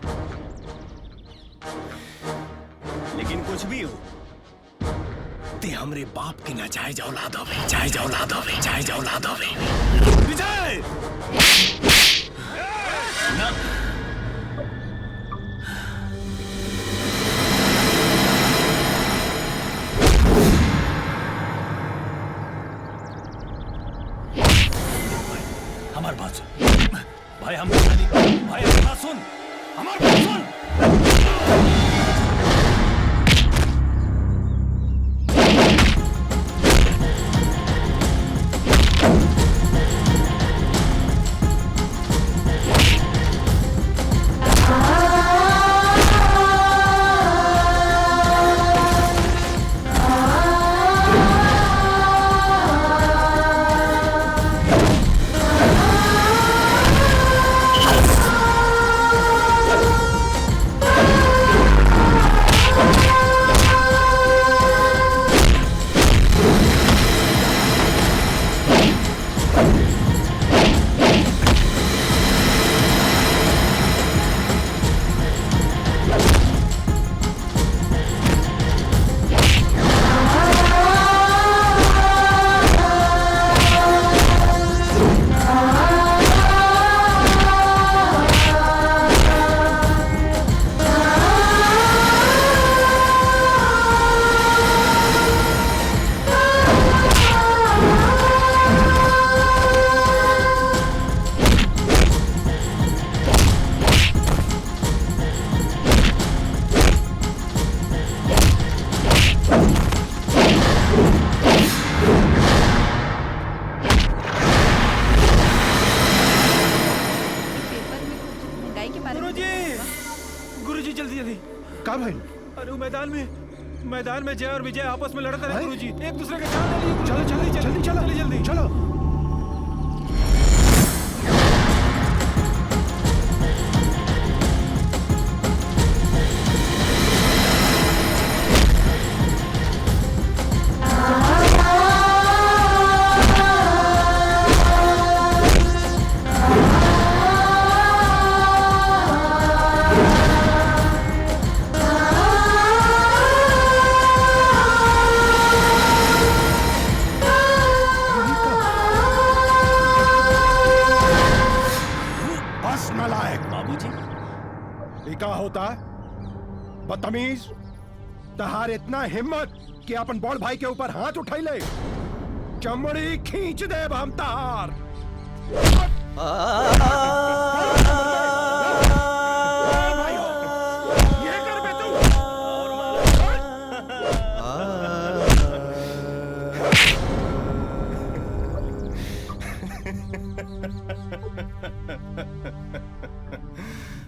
लेकिन कुछ भी हो, ते हमरे बाप की नाजायज औलाद होवे, जायज औलाद होवे, जायज औलाद होवे। विजय! ना हमार बात सुन भाई। हम भाई हमारी बात सुन, हमारी बात सुन। का भाई? अरे वो मैदान में जय और विजय आपस में लड़ते रहे गुरुजी, एक दूसरे के जान ले लिए। चलो जल्दी चलो। क्या होता है बदतमीज? तहार इतना हिम्मत कि अपन बड़ भाई के ऊपर हाथ उठाई ले, चमड़ी खींच दे हम तार। ये कर बे तू।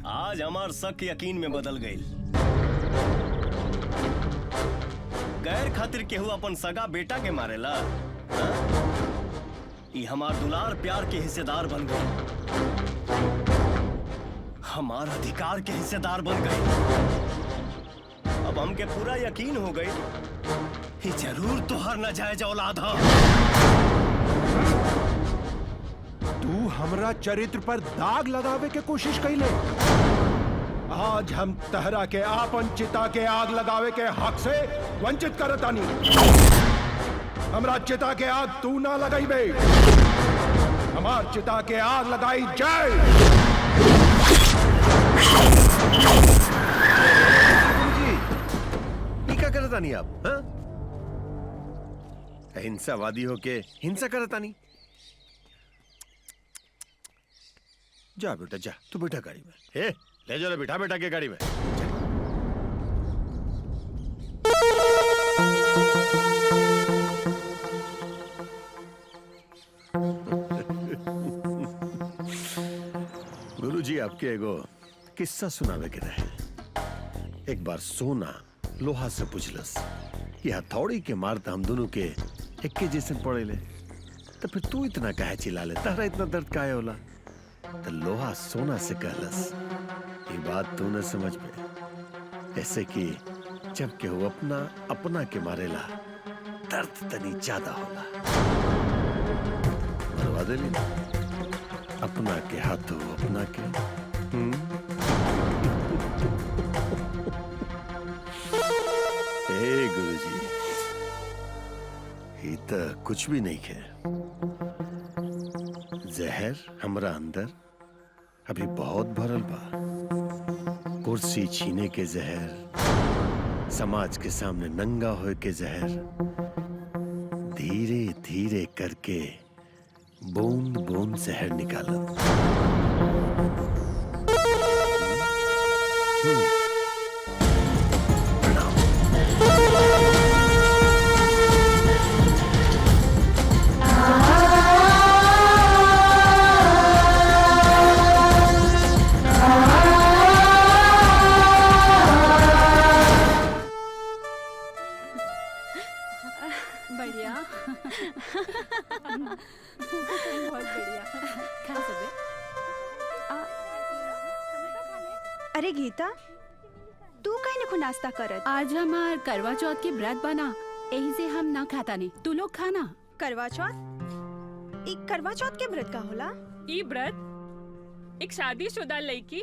आज हमार शक यकीन में बदल गई। गैर खातिर केहू अपन सगा बेटा के मारेला, ई हमार दुलार प्यार के हिस्सेदार बन गई, हमार अधिकार के हिस्सेदार बन गई। अब हमके पूरा यकीन हो गई ये जरूर तोहर नाजायज औलाद है। तू हमरा चरित्र पर दाग लगावे के कोशिश कैले। आज हम तहरा के आपन चिता के आग लगावे के हक से वंचित करतानी। हमरा चिता के आग तू ना लगाई बे, हमार चिता के आग लगाई जाए। क्या करतानी आप? हिंसावादी होके हिंसा करतानी? जा बेटा जा, तू बैठा गाड़ी में। ले जाओ बिठा बेटा के गाड़ी में। गुरुजी आपके एगो किस्सा सुनावे के रहे। एक बार सोना लोहा से पूछलस कि हथौड़ी के मारता हम दोनों के एक जैसे पड़े ले, तो फिर तू इतना काहे चिल्ला ले, तारा इतना दर्द काहे होला? तो लोहा सोना से कहलस ये बात तू न समझ पे, ऐसे कि जब के वो अपना के मारेला दर्द तनी ज्यादा होला। मरवा दे ली अपना के हाथों अपना के। हे गुरुजी, ये तो कुछ भी नहीं है। जहर हमरा अंदर अभी बहुत भरल बा। कुर्सी छीने के जहर, समाज के सामने नंगा होए के जहर, धीरे धीरे करके बूंद बूंद जहर निकाला। अरे गीता, तू कहीं को नाश्ता करत? आज हमार करवा चौथ के व्रत बना, यही से हम ना खाता नहीं। तू लोग खाना। करवा चौथ? एक करवा चौथ के व्रत का होला? ई व्रत एक शादीशुदा लड़की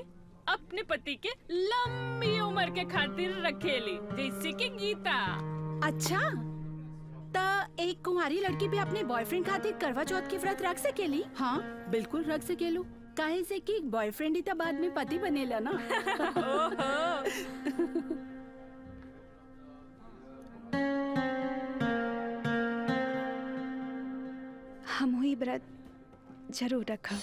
अपने पति के लंबी उम्र के खातिर रखेली, जैसे कि गीता। अच्छा, ता एक कुंवारी लड़की भी अपने बॉयफ्रेंड खातिर करवा चौथ के व्रत रख सकेली? हाँ, बिल्कुल रख सकेलू। काहे से कि बॉयफ्रेंड ही तो बाद में पति बनेला ना। हम हुई व्रत जरूर रखा।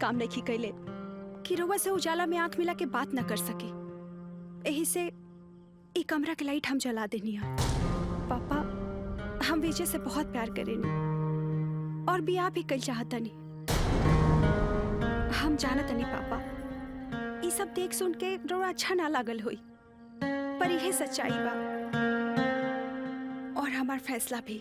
काम नहीं कैले कि रउआ से उजाला में आंख मिला के बात न कर सके। यही से एक कमरा के लाइट हम जला देनी है। पापा हम विजय से बहुत प्यार करेनी और भी आप ही कल चाहता नहीं। हम जानत नहीं पापा, ये सब देख सुन के रउआ अच्छा ना लागल होई, पर यह सच्चाई बा और हमार फैसला भी।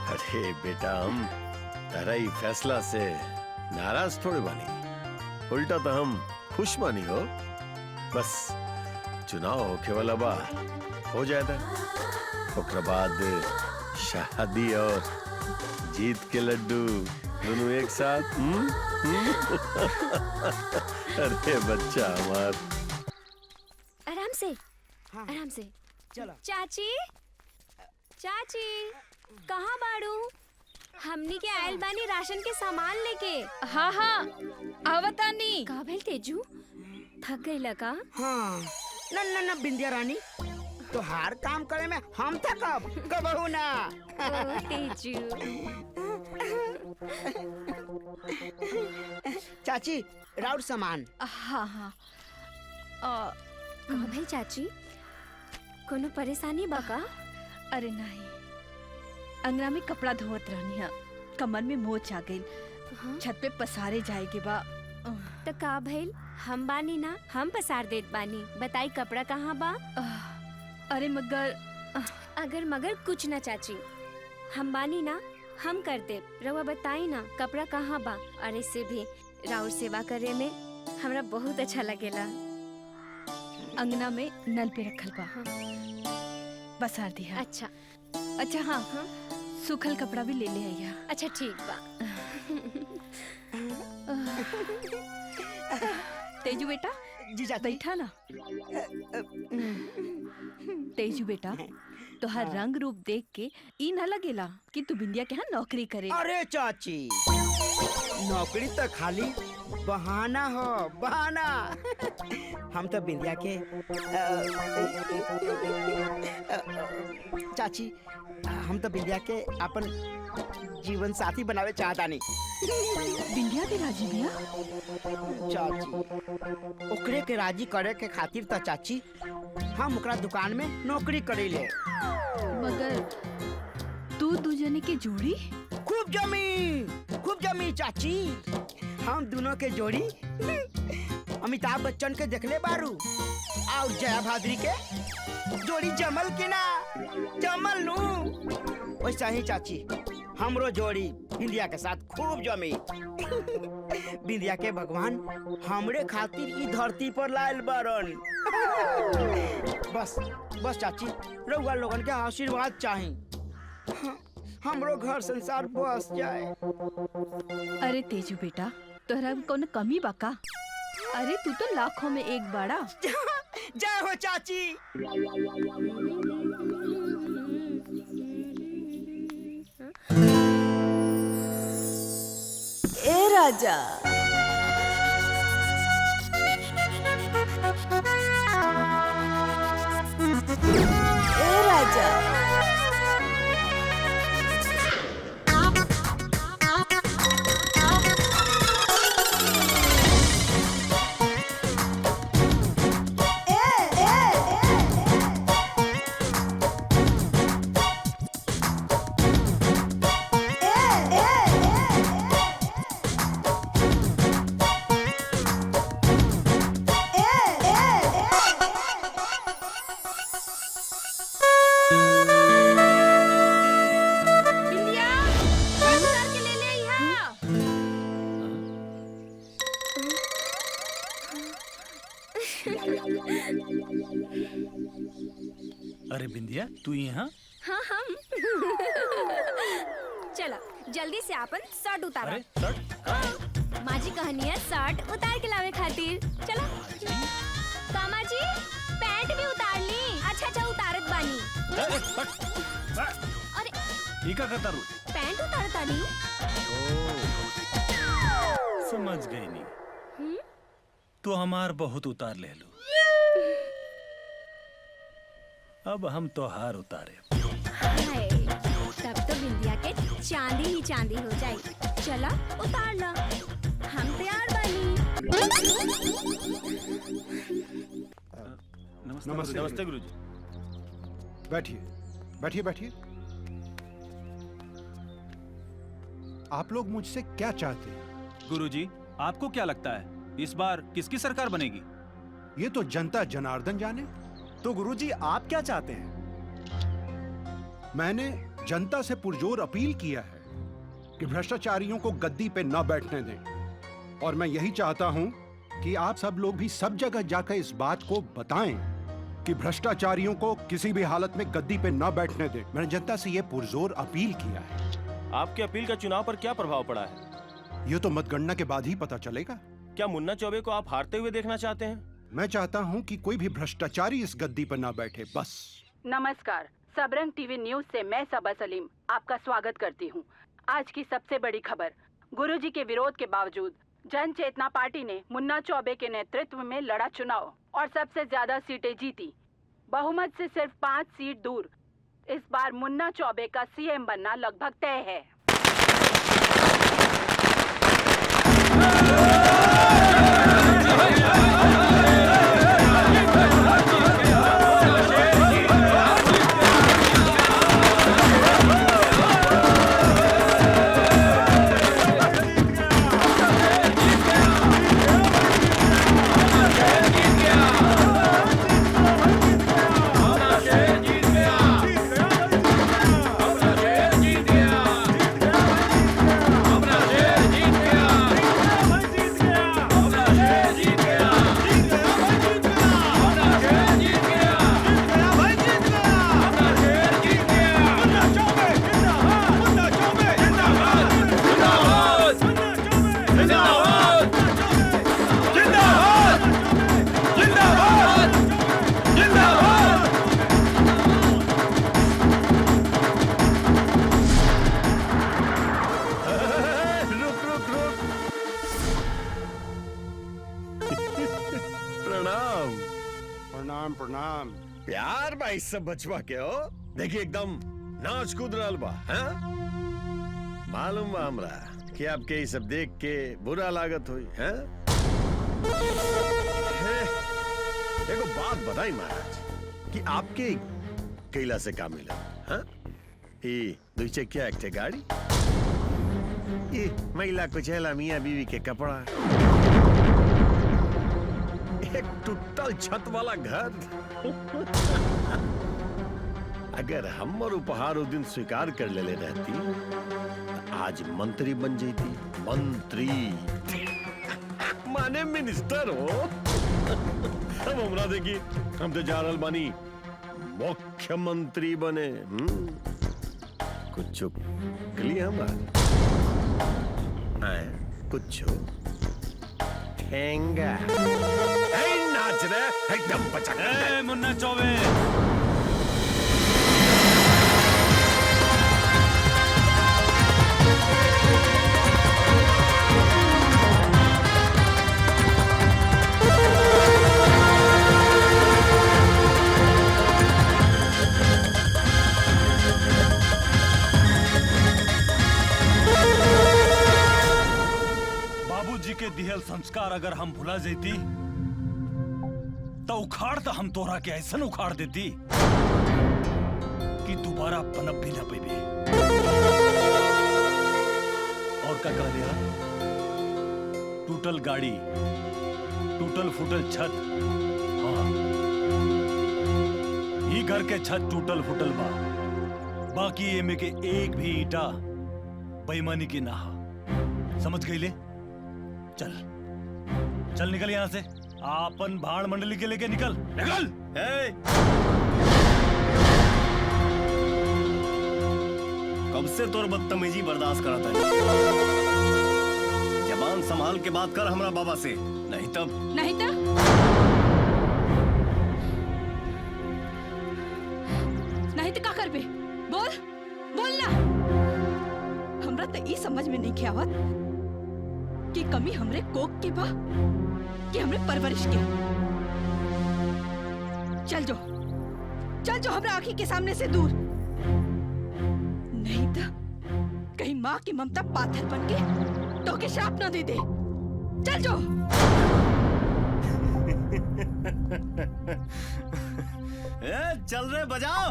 अरे बेटा, हम तारा ही फैसला से नाराज थोड़े बानी, उल्टा तो हम खुश बानी हो। बस चुनाव होके वाला बा, हो जाएगा। ओकरा बाद शादी और जीत के लड्डू दोनों एक साथ। अरे बच्चा हमार। आराम से, आराम से। चलो। चाची, चाची, कहाँ बाड़ू? हमनी के आयल बानी राशन के सामान लेके। हाँ हाँ आवतानी। का भेल तेजू? थक गई का? हाँ न बिंदिया रानी, तो हर काम करे में हम थकब कबहू ना। ओ तेजू। चाची राउर सामान। हाँ हाँ। का भेल चाची? कोनो परेशानी बा का? अरे नहीं, अंगना में कपड़ा धोवत रहनी है, कमर में मोच आ गई। छत पे पसारे जाएगे बा। तो का भइल? हम बानी ना, हम पसार देत बानी। बताई कपड़ा कहाँ बा? अरे मगर अगर मगर कुछ ना चाची, हम बानी ना, हम कर दे। रउआ बताई ना कपड़ा कहाँ बा। अरे से भी राउर सेवा करे में हमरा बहुत अच्छा लगेला। अंगना में नल पे रखल बा, पसार दिया। अच्छा अच्छा। हाँ हाँ, सूखल कपड़ा भी ले ले आइया। अच्छा ठीक बा। तेजू बेटा, जीजा बैठा ना। तेजू बेटा, तोहार रंग रूप देख के ई न लगेला कि तू बिंदिया के यहाँ नौकरी करे। अरे चाची, नौकरी तो खाली बहाना हो, बहाना। हम तो बिंदिया के चाची, हम तो बिंदिया के अपन जीवन साथी बनावे चाहता नहीं। बिंदिया के राजी बिया? चाची ओकरे के राजी करे के खातिर तो चाची हम ओकरा दुकान में नौकरी करे ले। मगर तू दूजने के जोड़ी? खूब जमी चाची। हम दोनों के जोड़ी अमिताभ बच्चन के देखले बारू और जया भाद्री के जोड़ी जमल की ना, जमल नू। वैसा ही चाची हमरो जोड़ी बिंदिया के साथ खूब जमी। बिंदिया के भगवान हमरे खातिर ई धरती पर लायल बारन। बस बस चाची, रउआ लोगन के आशीर्वाद चाही, हमरो घर संसार बस जाए। अरे तेजू बेटा, तोहरा में कौन कमी बा का? अरे तू तो लाखों में एक बाड़ा। जय हो चाची। ए राजा, ए राजा, अरे बिंदिया, तू यहाँ? हाँ हम। चला जल्दी से अपन शर्ट उतारा। अरे शर्ट? माँ जी कहनी है शर्ट उतार के लावे खातिर। चलो। कामा जी पैंट भी उतार ली। अच्छा छाछा उतारत बानी। अरे ये का करता रू? पैंट उतारता नहीं। समझ गई नहीं। तो हमार बहुत उतार ले लो। अब हम तो हार उतारे। हाय, तब तो बिंदिया के चांदी ही चांदी हो जाए। चला उतार ला, हम तैयार बानी। नमस्ते नमस्ते गुरुजी। बैठिए बैठिए बैठिए। आप लोग मुझसे क्या चाहते हैं? गुरुजी, आपको क्या लगता है इस बार किसकी सरकार बनेगी? ये तो जनता जनार्दन जाने। तो गुरुजी आप क्या चाहते हैं? मैंने जनता से पुरजोर अपील किया है कि भ्रष्टाचारियों को गद्दी पे न बैठने दें, और मैं यही चाहता हूं कि आप सब लोग भी सब जगह जाकर इस बात को बताएं कि भ्रष्टाचारियों को किसी भी हालत में गद्दी पे न बैठने दें। मैंने जनता से यह पुरजोर अपील किया है। आपकी अपील का चुनाव पर क्या प्रभाव पड़ा है? यह तो मतगणना के बाद ही पता चलेगा। क्या मुन्ना चौबे को आप हारते हुए देखना चाहते हैं? मैं चाहता हूं कि कोई भी भ्रष्टाचारी इस गद्दी पर न बैठे, बस। नमस्कार, सबरंग टीवी न्यूज से मैं सबा सलीम आपका स्वागत करती हूं। आज की सबसे बड़ी खबर, गुरुजी के विरोध के बावजूद जन चेतना पार्टी ने मुन्ना चौबे के नेतृत्व में लड़ा चुनाव और सबसे ज्यादा सीटें जीती। बहुमत से सिर्फ 5 सीट दूर इस बार मुन्ना चौबे का सीएम बनना लगभग तय है। प्रणाम। प्यार भाई सब बचवा के हो। देखिए एकदम नाच कूद रहल बा। मालूम बा हमरा कि आपके ये सब देख के बुरा लागत हुई है। एगो बात बताई महाराज कि आपके कैला से का मिला? ये 2 चकिया एक गाड़ी, ये महिला कुचैला मियाँ बीवी के कपड़ा, एक टूटल छत वाला घर। अगर हमर उपहार उस दिन स्वीकार कर ले रहती आज मंत्री बन जाती। मंत्री माने मिनिस्टर हो। अब हमरा देखी हम तो जा रहल बानी मुख्यमंत्री बने। कुछ कली हमारे कुछ ठेंगा नाच रहे एकदम बचा। मुन्ना चौबे, बाबूजी के दिहल संस्कार अगर हम भुला जेती तो उखाड़ तो हम तोरा के ऐसा उखाड़ देती कि दोबारा पनप भी न पेबे। और क्या कह दिया? टूटल गाड़ी, टूटल फूटल छत। हाँ, ये घर के छत टूटल फूटल बा, बाकी ये में के एक भी ईटा बेईमानी की ना। समझ गई ले? चल चल निकल यहां से। आपन भाड़ मंडली के लेके निकल निकल। कब से तोर बदतमीजी बर्दाश्त करता है? जबान संभाल के बात कर हमरा बाबा से, नहीं तब। तो का करबे? बोल बोल ना। हमरा तो ई समझ में नहीं आवत कि कमी हमरे कोक के बा कि हमरे परवरिश के। चल जो हमरा आँखी के सामने से दूर, नहीं तो कहीं माँ की ममता पाथर बन के तो के श्राप ना दे दे। चल जो। चल रे बजाओ।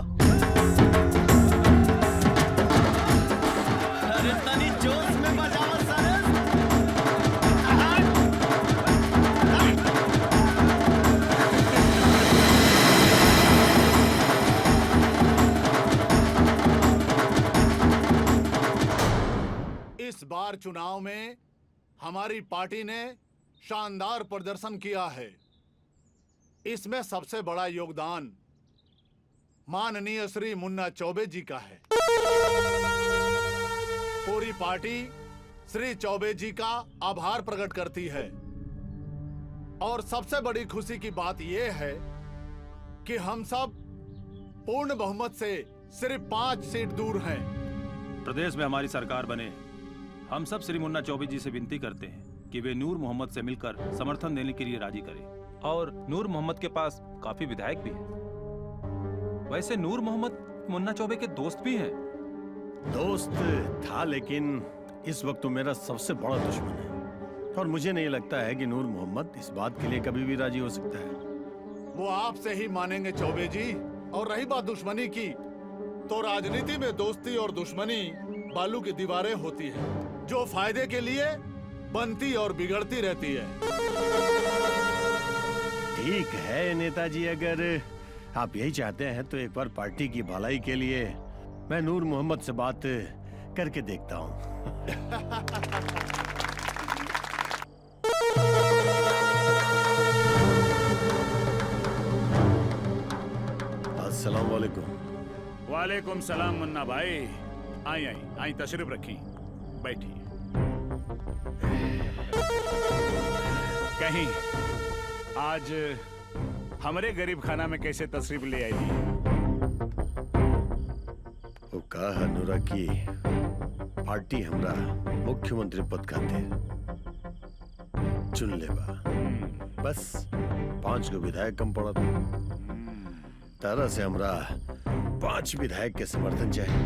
अरे तनी जोश में बजाओ सारे। इस बार चुनाव में हमारी पार्टी ने शानदार प्रदर्शन किया है। इसमें सबसे बड़ा योगदान माननीय श्री मुन्ना चौबे जी का है। पूरी पार्टी श्री चौबे जी का आभार प्रकट करती है और सबसे बड़ी खुशी की बात यह है कि हम सब पूर्ण बहुमत से सिर्फ 5 सीट दूर हैं। प्रदेश में हमारी सरकार बने, हम सब श्री मुन्ना चौबे जी से विनती करते हैं कि वे नूर मोहम्मद से मिलकर समर्थन देने के लिए राजी करें। और नूर मोहम्मद के पास काफी विधायक भी हैं। वैसे नूर मोहम्मद मुन्ना चौबे के दोस्त भी हैं। दोस्त था, लेकिन इस वक्त तो मेरा सबसे बड़ा दुश्मन है और मुझे नहीं लगता है कि नूर मोहम्मद इस बात के लिए कभी भी राजी हो सकता है। वो आपसे ही मानेंगे चौबे जी। और रही बात दुश्मनी की, तो राजनीति में दोस्ती और दुश्मनी बालू की दीवारें होती है जो फायदे के लिए बनती और बिगड़ती रहती है। ठीक है नेताजी, अगर आप यही चाहते हैं तो एक बार पार्टी की भलाई के लिए मैं नूर मोहम्मद से बात करके देखता हूँ। अस्सलाम वालेकुम। वालेकुम सलाम मुन्ना भाई। आई आई आई तशरीफ रखी, बैठिए। कहीं आज हमारे गरीब खाना में कैसे तशरीफ ले आई? वो कहा नूरा की पार्टी हमरा मुख्यमंत्री पद खाते चुन लेबा। बस 5 गो विधायक कम पड़ा था। तरह से हमरा 5 विधायक के समर्थन चाहिए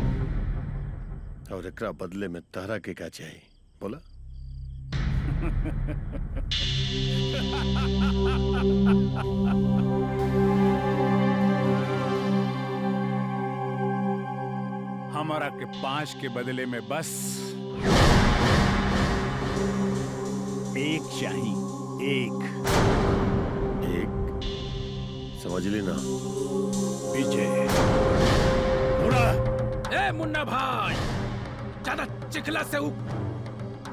और एकरा बदले में तहरा के क्या चाहिए बोला? हमारा के 5 के बदले में बस एक चाहिए। एक समझ लेना विजय। ए मुन्ना भाई, ज्यादा चिखला से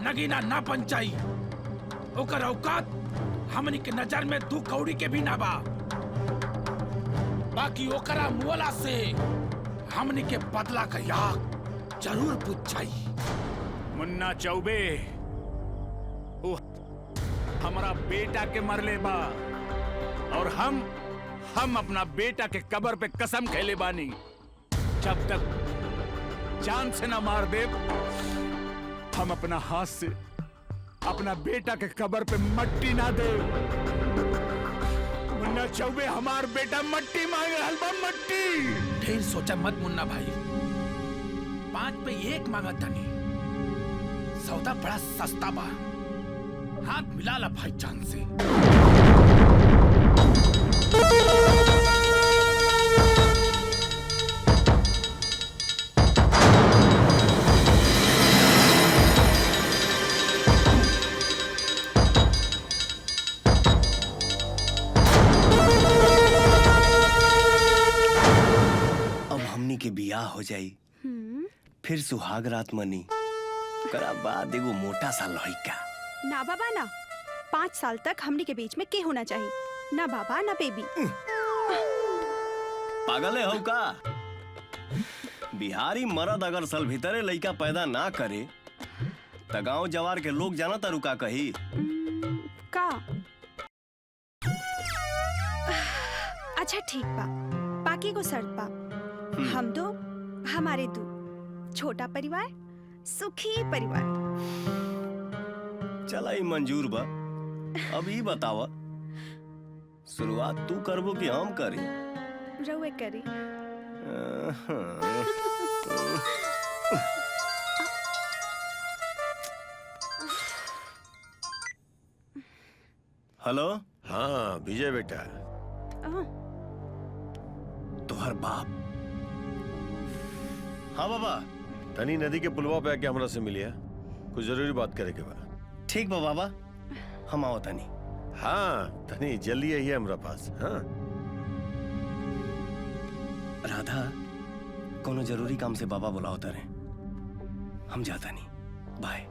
नगीना ना पंचाई। ओकर औकात हमनी के नजर में 2 कौड़ी के भी ना बा। बाकी ओकरा मुअला से हमनी के बदला का याद जरूर पूछाई। मुन्ना चौबे वो हमारा बेटा के मरले बा और हम अपना बेटा के कब्र पे कसम खेले बानी, जब तक जान से ना मार दे हम अपना हाथ से अपना बेटा के कब्र पे मट्टी ना दे। मुन्ना चौबे हमार बेटा मट्टी मांग रहा बा, मट्टी। ढेर सोचा मत मुन्ना भाई, 5 पे 1 मांगा तनी। सौदा बड़ा सस्ता बा, हाथ मिला ला भाई जान से। के बियाह हो जाई, फिर सुहाग रात मनी, करा बाद एगो मोटा सा लड़का। ना बाबा ना, 5 साल तक हमनी के बीच में के होना चाहिए, ना बाबा ना बेबी। पागल है हो का? बिहारी मर्द अगर साल भीतरे लड़का पैदा ना करे तो गांव जवार के लोग जाना तारू का कही का? अच्छा ठीक बा, बाकी को शर्त बा, हम दो, हमारे दो, छोटा परिवार, सुखी परिवार। चला ही मंजूर बा। अब ही बतावा, शुरुआत तू करबो कि हम करी? रउए करी। हेलो। हाँ विजय बेटा। तोहर बाप? हाँ बाबा। तनी नदी के पुलवा पे आके हमरा से मिलिया, कुछ जरूरी बात करे के बा। ठीक बा बाबा, हम आओ तनी। हाँ तनी जल्दी आई है हमरा पास। हाँ राधा, कोनो जरूरी काम से बाबा बुलाओ तारे, हम जाता नहीं। बाय।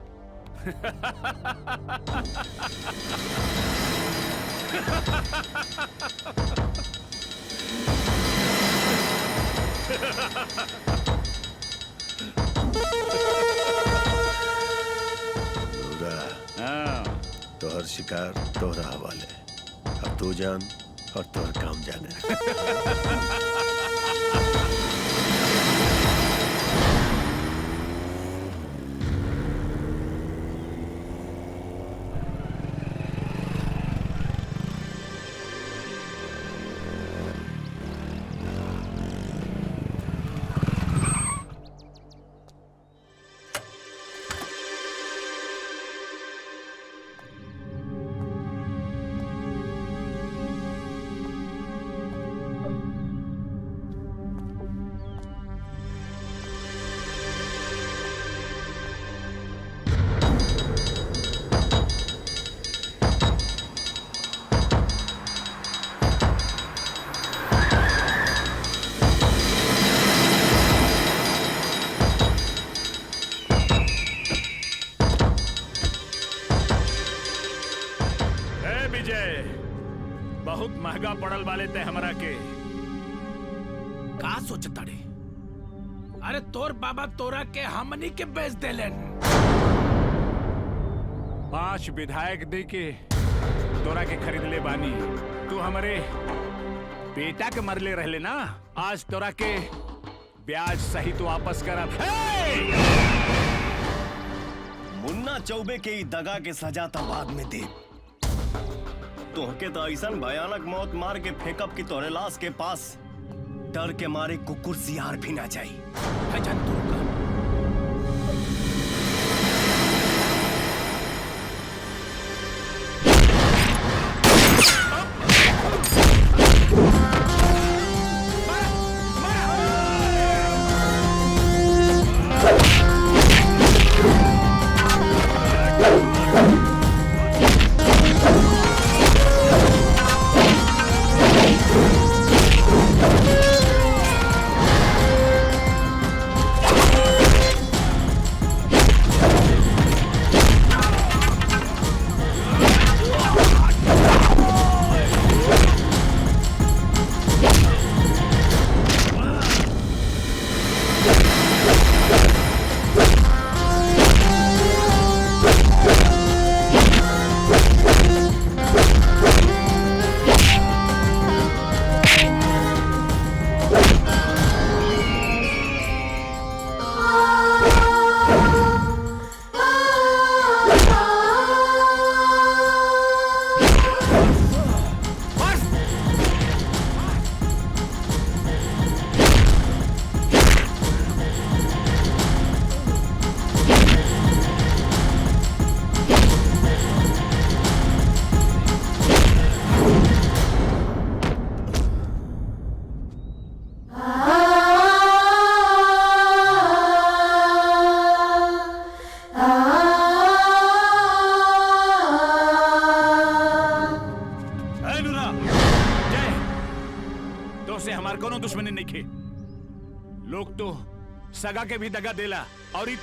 तोहर शिकार तोहरा हवाले, अब तू जान और तोहर काम जाने। बहुत महंगा पड़ल वाले ते हमरा के। का सोचता रे? अरे तोर बाबा तोरा के हमनी के बेच देलन। 5 विधायक दे के तोरा के खरीद ले बानी। तू हमारे बेटा के मरले रहले ना, आज तोरा के ब्याज सहित वापस करब। मुन्ना चौबे के ई दगा के सजा तो बाद में दे। तोहके तो ऐसा भयानक मौत मार के फेंकब कि तोरे लाश के पास डर के मारे कुकुर सियार भी ना जाई। दुश्मनी नहीं खे। लोग तो सगा के भी दगा देला और ई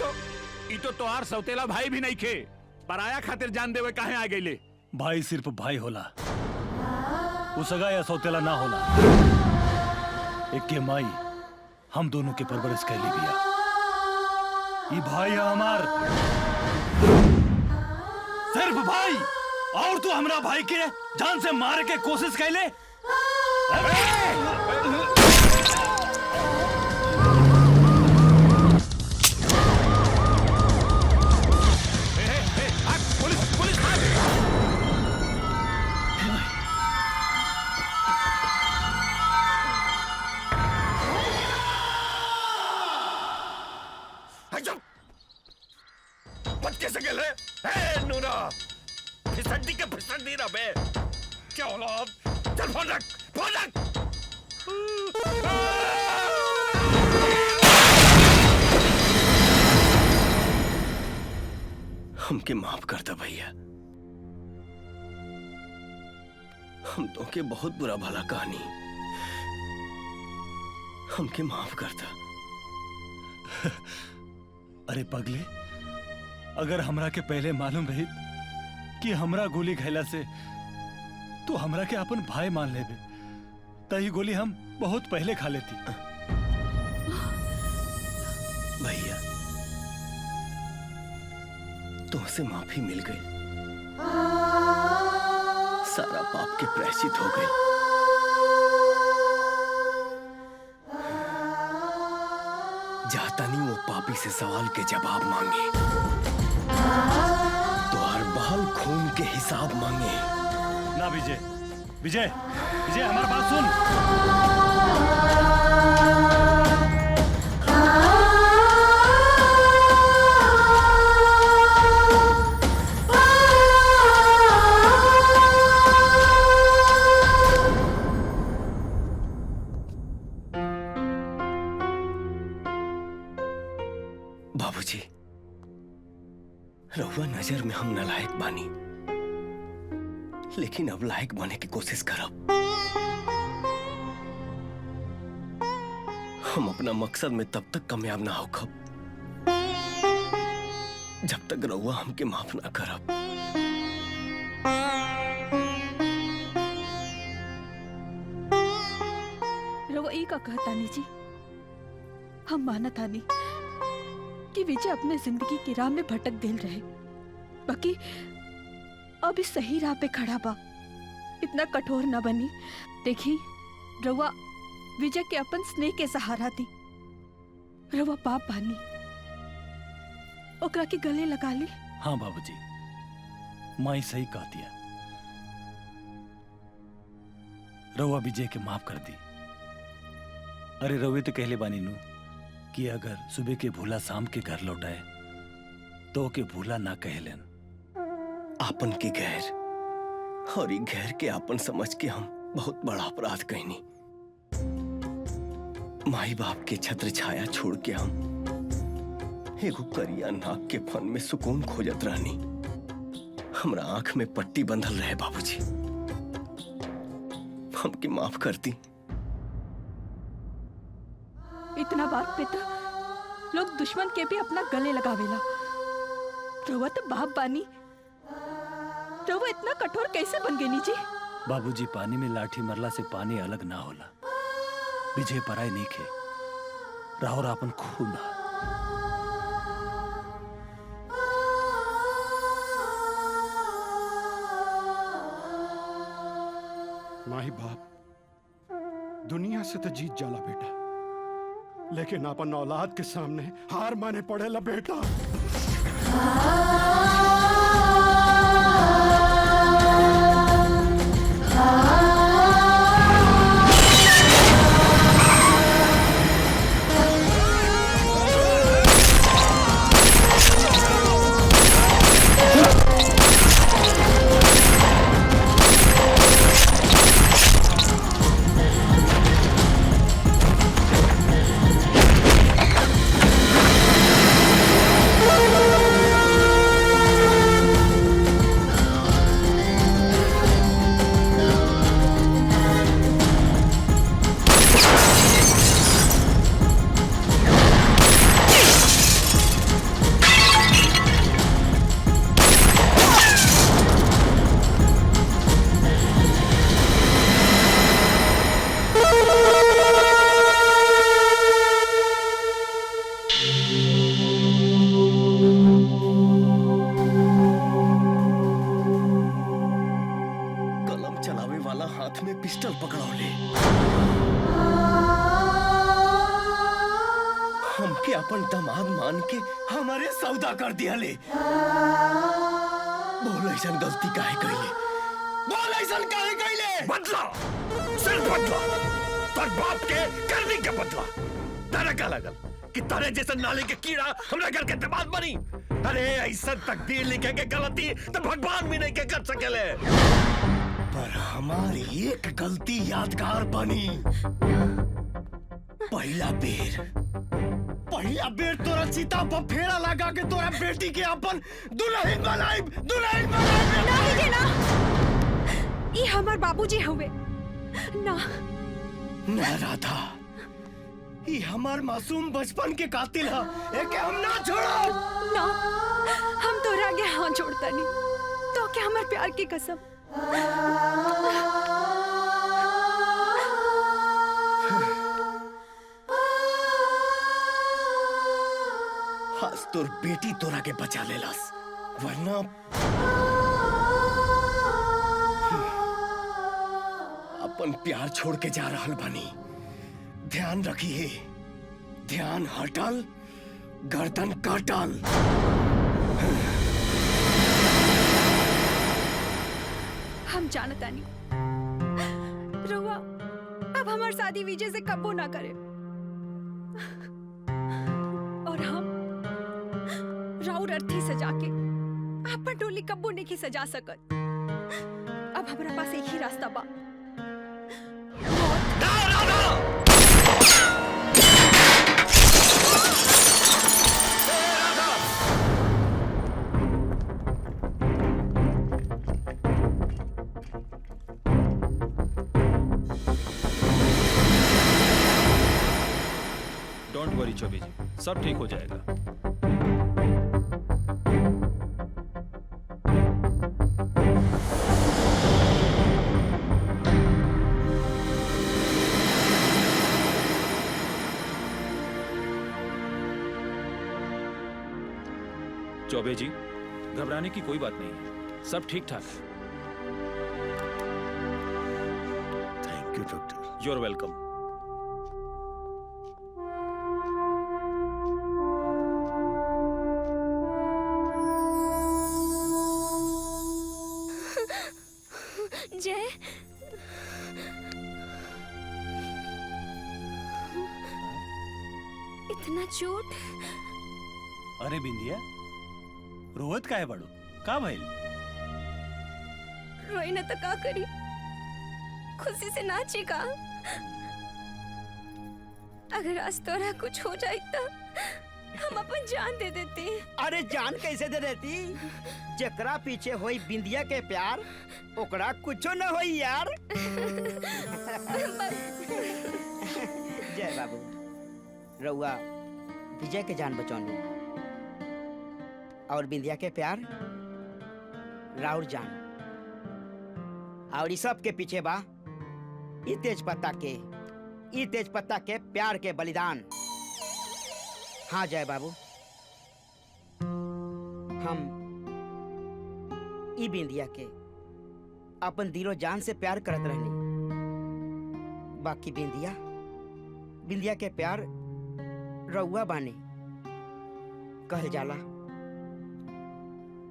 तो तोहार सौतेला भाई भी नहीं खे। पराया खातिर जान देवे काहे आ गईले? भाई सिर्फ भाई होला, वो सगा या सौतेला ना होला। एक के माई हम दोनों के परवरिश कैली बिया। ये भाई है हमार, सिर्फ भाई। और तू हमरा भाई के जान से मारे के कोशिश कैले। बच कैसे खेल रहे? ए नूरा, फिसड्डी के फिसड्डी ना बे। क्या औलाद? चल फोन रख, फोन रख। हमके माफ कर दो भैया, हम तो के बहुत बुरा भला कहानी, हमके माफ कर दो। अरे पगले, अगर हमरा के पहले मालूम रही कि हमरा गोली खैला से तू हमरा के अपन भाई मान लेबे, तही गोली हम बहुत पहले खा लेती। भैया तुमसे माफी मिल गई, सारा पाप के प्रायश्चित हो गई। जाता नहीं वो पापी से सवाल के जवाब मांगे, तो हर बहल खून के हिसाब मांगे। ना विजय, विजय, विजय हमारी बात सुन। बाबूजी, रहुआ नजर में हम नालायक बानी, लेकिन अब लायक बनने की कोशिश करब। हम अपना मकसद में तब तक कामयाब ना होखब जब तक रहुआ हमके माफ ना करब। रहुआ ई का कहतानी जी, हम मानत आनी कि विजय अपने जिंदगी की राह में भटक दिल रहे, बाकी अब इस सही राह पे खड़ा बा, इतना कठोर ना बनी। देखी रवा विजय के अपन स्नेह के सहारा दी, रवा बाप बानी, ओकरा के गले लगा ली। हाँ बाबूजी, माई सही कह दिया, रवा विजय के माफ कर दी। अरे रवे तो कहले बानी नू कि अगर सुबह के भूला शाम के घर लौटाए तो के भूला ना कहलन। आपन के गैर और ये गैर के आपन समझ के हम बहुत बड़ा अपराध कहनी। माई बाप के छत्र छाया छोड़ के हम एगो करिया नाक के फन में सुकून खोजत रहनी। हमरा आंख में पट्टी बंधल रहे बाबूजी, हमके माफ करती। इतना बात पे तो लोग दुश्मन के भी अपना गले लगावेला, रवा तो बाप बानी, रवा इतना कठोर कैसे बन गई जी? बाबूजी, पानी में लाठी मरला से पानी अलग ना होला। विजय पराय नहीं खे, राहुल आपन खून ना। माही बाप दुनिया से तो जीत जाला बेटा, लेकिन अपन औलाद के सामने हार माने पड़ेला बेटा। हमके अपन दामाद मान के हमारे सौदा कर दिया ले। बोल ऐसा गलती काहे कइले? बोल ऐसा काहे कइले? बदला, सिर्फ बदला, तर बाप के करनी के बदला। तारा का लगल कि तारे जैसे नाले के कीड़ा हमरा घर के दामाद बनी। अरे ऐसा तकदीर लिखे के गलती तो भगवान भी नहीं के कर सकेले। पर हमारी एक गलती यादगार बनी। पहला बेर तोरा सीता पर फेरा लगा के तोरा बेटी के अपन दुल्हन बनाई। नहीं ना, ये हमार बाबूजी हुए ना। ना राधा, ये हमार मासूम बचपन के कातिल है। एके हम ना छोड़ो। ना, हम तोरा आगे हाथ जोड़ता नहीं। तो क्या हमार प्यार की कसम। आज तोर बेटी तोरा के बचा लेलस, वरना अपन प्यार छोड़ के जा रहल बानी। ध्यान रखिए, ध्यान हटल गर्दन काटल। हम जानता नहीं रुआ, अब हमार शादी विजय से कब्बो ना करे। और हम राउर अर्थी सजा के अपन टोली कब्बो नहीं की सजा सकत। अब हमारा पास एक ही रास्ता बा। डोंट वरी चौबे जी, सब ठीक हो जाएगा। चौबे जी, घबराने की कोई बात नहीं है, सब ठीक ठाक है। Thank you doctor. You are welcome. Jay, इतना चोट। अरे बिंदिया, रोवत काय बड़ो, का भइल? रोई न तो का करी, खुशी से नाची का। अगर आज तोरा कुछ हो जाए तो हम अपन जान दे देती। अरे जान कैसे दे देती? जकरा पीछे होई बिंदिया के प्यार, ओकरा कुछो न होई यार। जय बाबू, रउआ विजय के जान बचौनी और बिंदिया के प्यार राउर जान। और इस सब के पीछे बा ई तेज पत्ता के प्यार के बलिदान। हाँ जय बाबू, हम ई बिंदिया के अपन दिलो जान से प्यार करत रहनी। बाकी बिंदिया के प्यार रउआ बानी। कहल जाला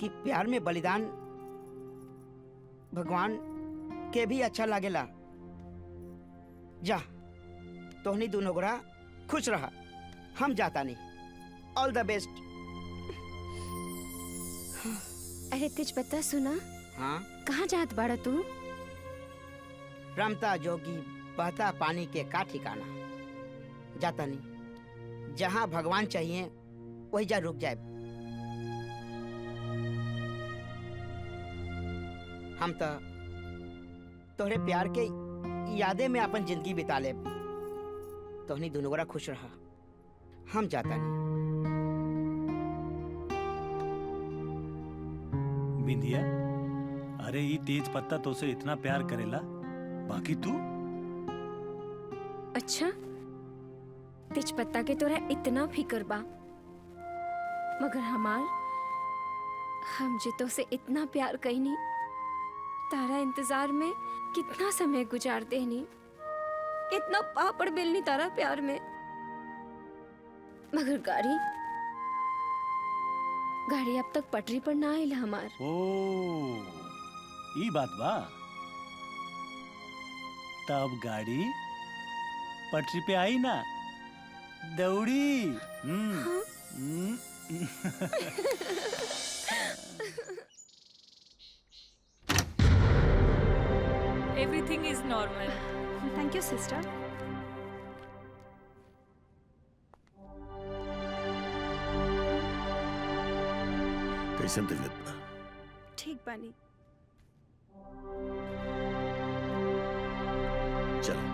कि प्यार में बलिदान भगवान के भी अच्छा लागेला। जा तोहनी दोनों गोरा खुश रहा, हम जाता नहीं। ऑल द बेस्ट। अरे तेज पत्ता सुना। हाँ कहाँ जात बाड़ा तू? रमता जोगी बहता पानी के का ठिकाना। जाता नहीं, जहाँ भगवान चाहिए वही जा रुक जाए। हम तो तोहरे प्यार के यादें में अपन जिंदगी बिता ले। तोहनी दोनों गोरा खुश रहा, हम जाता नहीं। बिंदिया, अरे ये तेज पत्ता तो से इतना प्यार करेला, बाकी तू? अच्छा, तेज पत्ता के तोरा इतना फिकर बा, मगर हम जे तो से इतना प्यार कईनी, तारा इंतजार में कितना समय गुजार देनी, कितना पापड़ बेलनी तारा प्यार में। मगर गाड़ी अब तक पटरी पर ना आइल हमार। ओ, ई बात बा। तब गाड़ी पटरी पे आई ना, दौड़ी। Everything is normal. Thank you sister. कैसे तबीयत बा? ठीक बानी। चलो।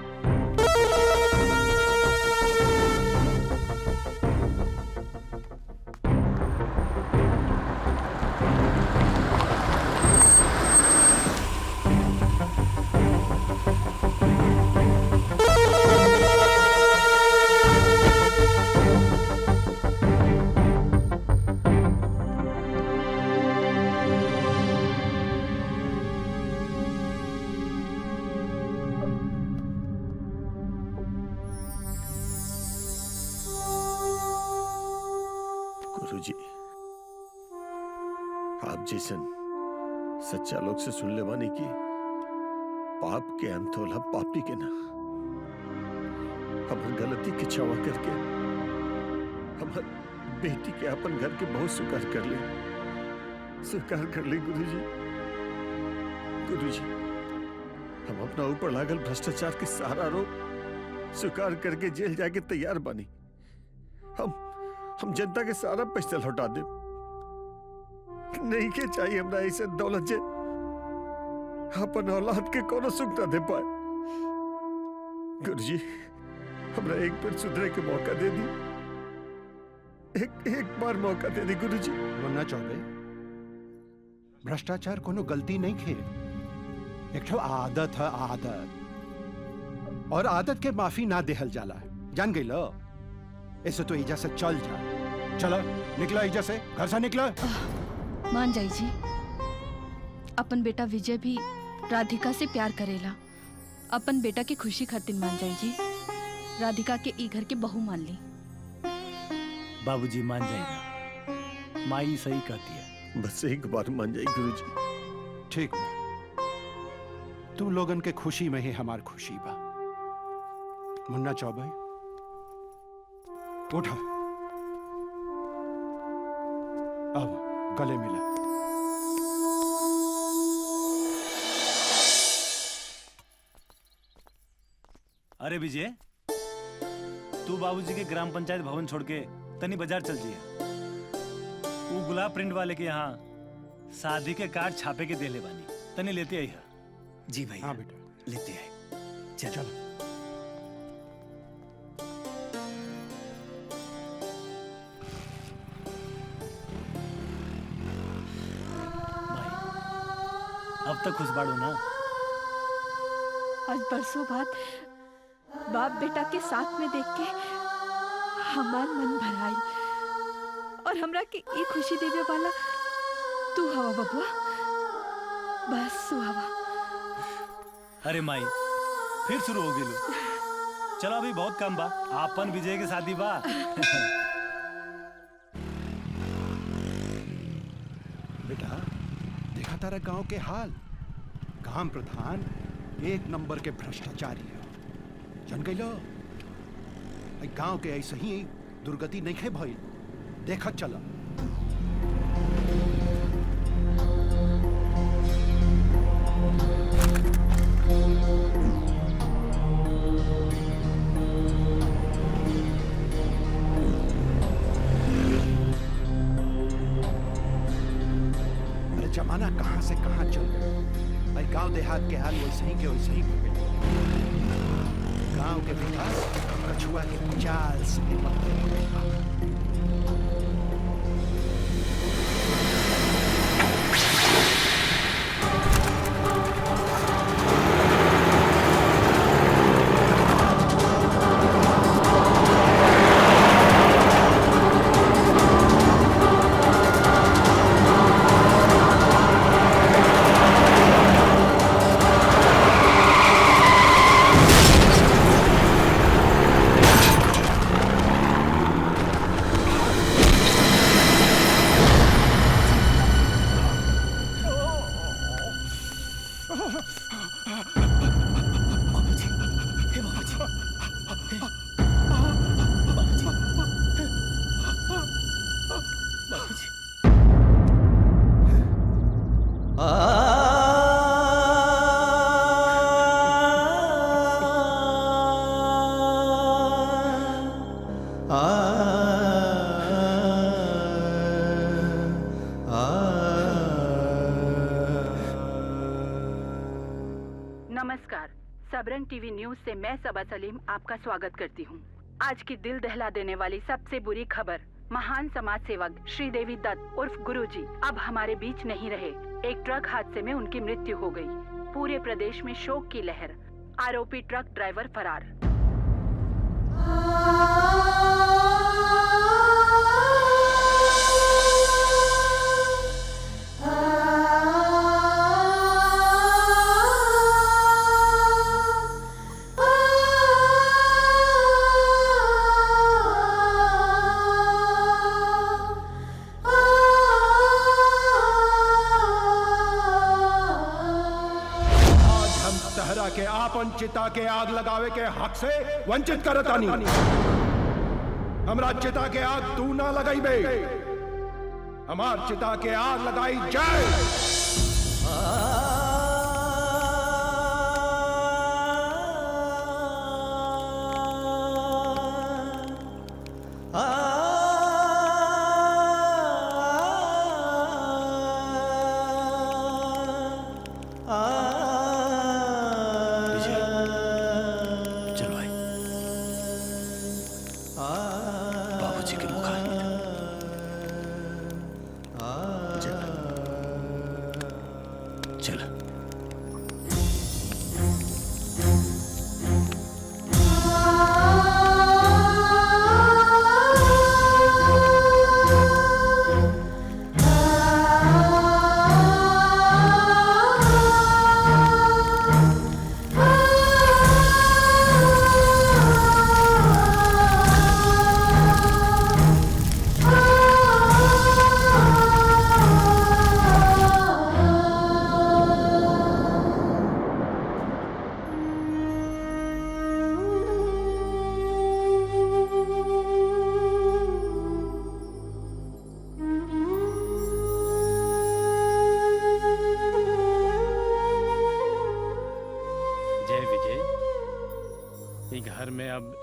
गुरुजी, आप जैसन सच्चा लोग से सुन ले बानी की पाप के अंत होला पापी के ना। हमार गलती के क्षमा करके हमार बेटी के अपन घर के बहुत स्वीकार कर ले गुरुजी। गुरुजी, हम अपना ऊपर लागल भ्रष्टाचार के सारा आरोप स्वीकार करके जेल जाके तैयार बानी। हम जनता के सारा पैसा लौटा दे। नहीं के चाहिए हमरा ऐसे दौलत जे अपन औलाद के कोनो सुख न दे पाए। गुरुजी, हमरा एक बार सुधरे के मौका दे दी। एक बार मौका दे दी गुरुजी। मुन्ना चौबे, भ्रष्टाचार कोनो गलती नहीं खे, एक ठो आदत है आदत, और आदत के माफी ना देहल जाला। जान गई लो, ऐसे तो एजा से चल जा। चलो निकला एजा से, घर से निकला। मान जाई जी, अपन बेटा विजय भी राधिका से प्यार करेला। अपन बेटा की खुशी खातिर मान जाई जी, राधिका के ई घर के बहू मान ली। बाबूजी मान जाएगा, माई सही कहती है। बस एक बार मान जाए गुरुजी। ठीक बा, तुम लोगन के खुशी में ही हमार खुशी बा। मुन्ना चौबे, उठो, अब गले मिला। अरे विजय, तू बाबूजी के ग्राम पंचायत भवन छोड़ के तनी बाजार चल जिया। वो गुलाब प्रिंट वाले के यहाँ शादी के कार्ड छापे के देले बानी, तनी लेते आई है। जी भाई। हाँ बेटा, लेते हैं। चलो। अब तक खुश बाड़ो ना? आज बरसों बाद बाप बेटा के साथ में देख के हमार मन भराई, और हमरा के ये खुशी देवे वाला तू हवा बबुआ, बस तू हवा। अरे माई, फिर शुरू हो गेलो। चलो अभी बहुत कम बा, आपन विजय के शादी बा। बेटा, देखा तारा गांव के हाल। ग्राम प्रधान एक नंबर के भ्रष्टाचारी है। जान गई लो, गांव के ऐसे ही दुर्गति नहीं खे भइल। देखत चला। अरे जमाना कहां से कहां चल गया। भाई गांव देहात के हाल वैसे ही हो गए। गांव के विकास कछुआ के जाल से निपट गया। नमस्कार, सबरंग टीवी न्यूज से मैं सबा सलीम आपका स्वागत करती हूँ। आज की दिल दहला देने वाली सबसे बुरी खबर, महान समाज सेवक श्रीदेवी दत्त उर्फ गुरुजी अब हमारे बीच नहीं रहे। एक ट्रक हादसे में उनकी मृत्यु हो गई। पूरे प्रदेश में शोक की लहर। आरोपी ट्रक ड्राइवर फरार। के आपन चिता के आग लगावे के हक से वंचित करतानी। हमरा चिता के आग तू ना लगाई बे, हमार चिता के आग लगाई जाए।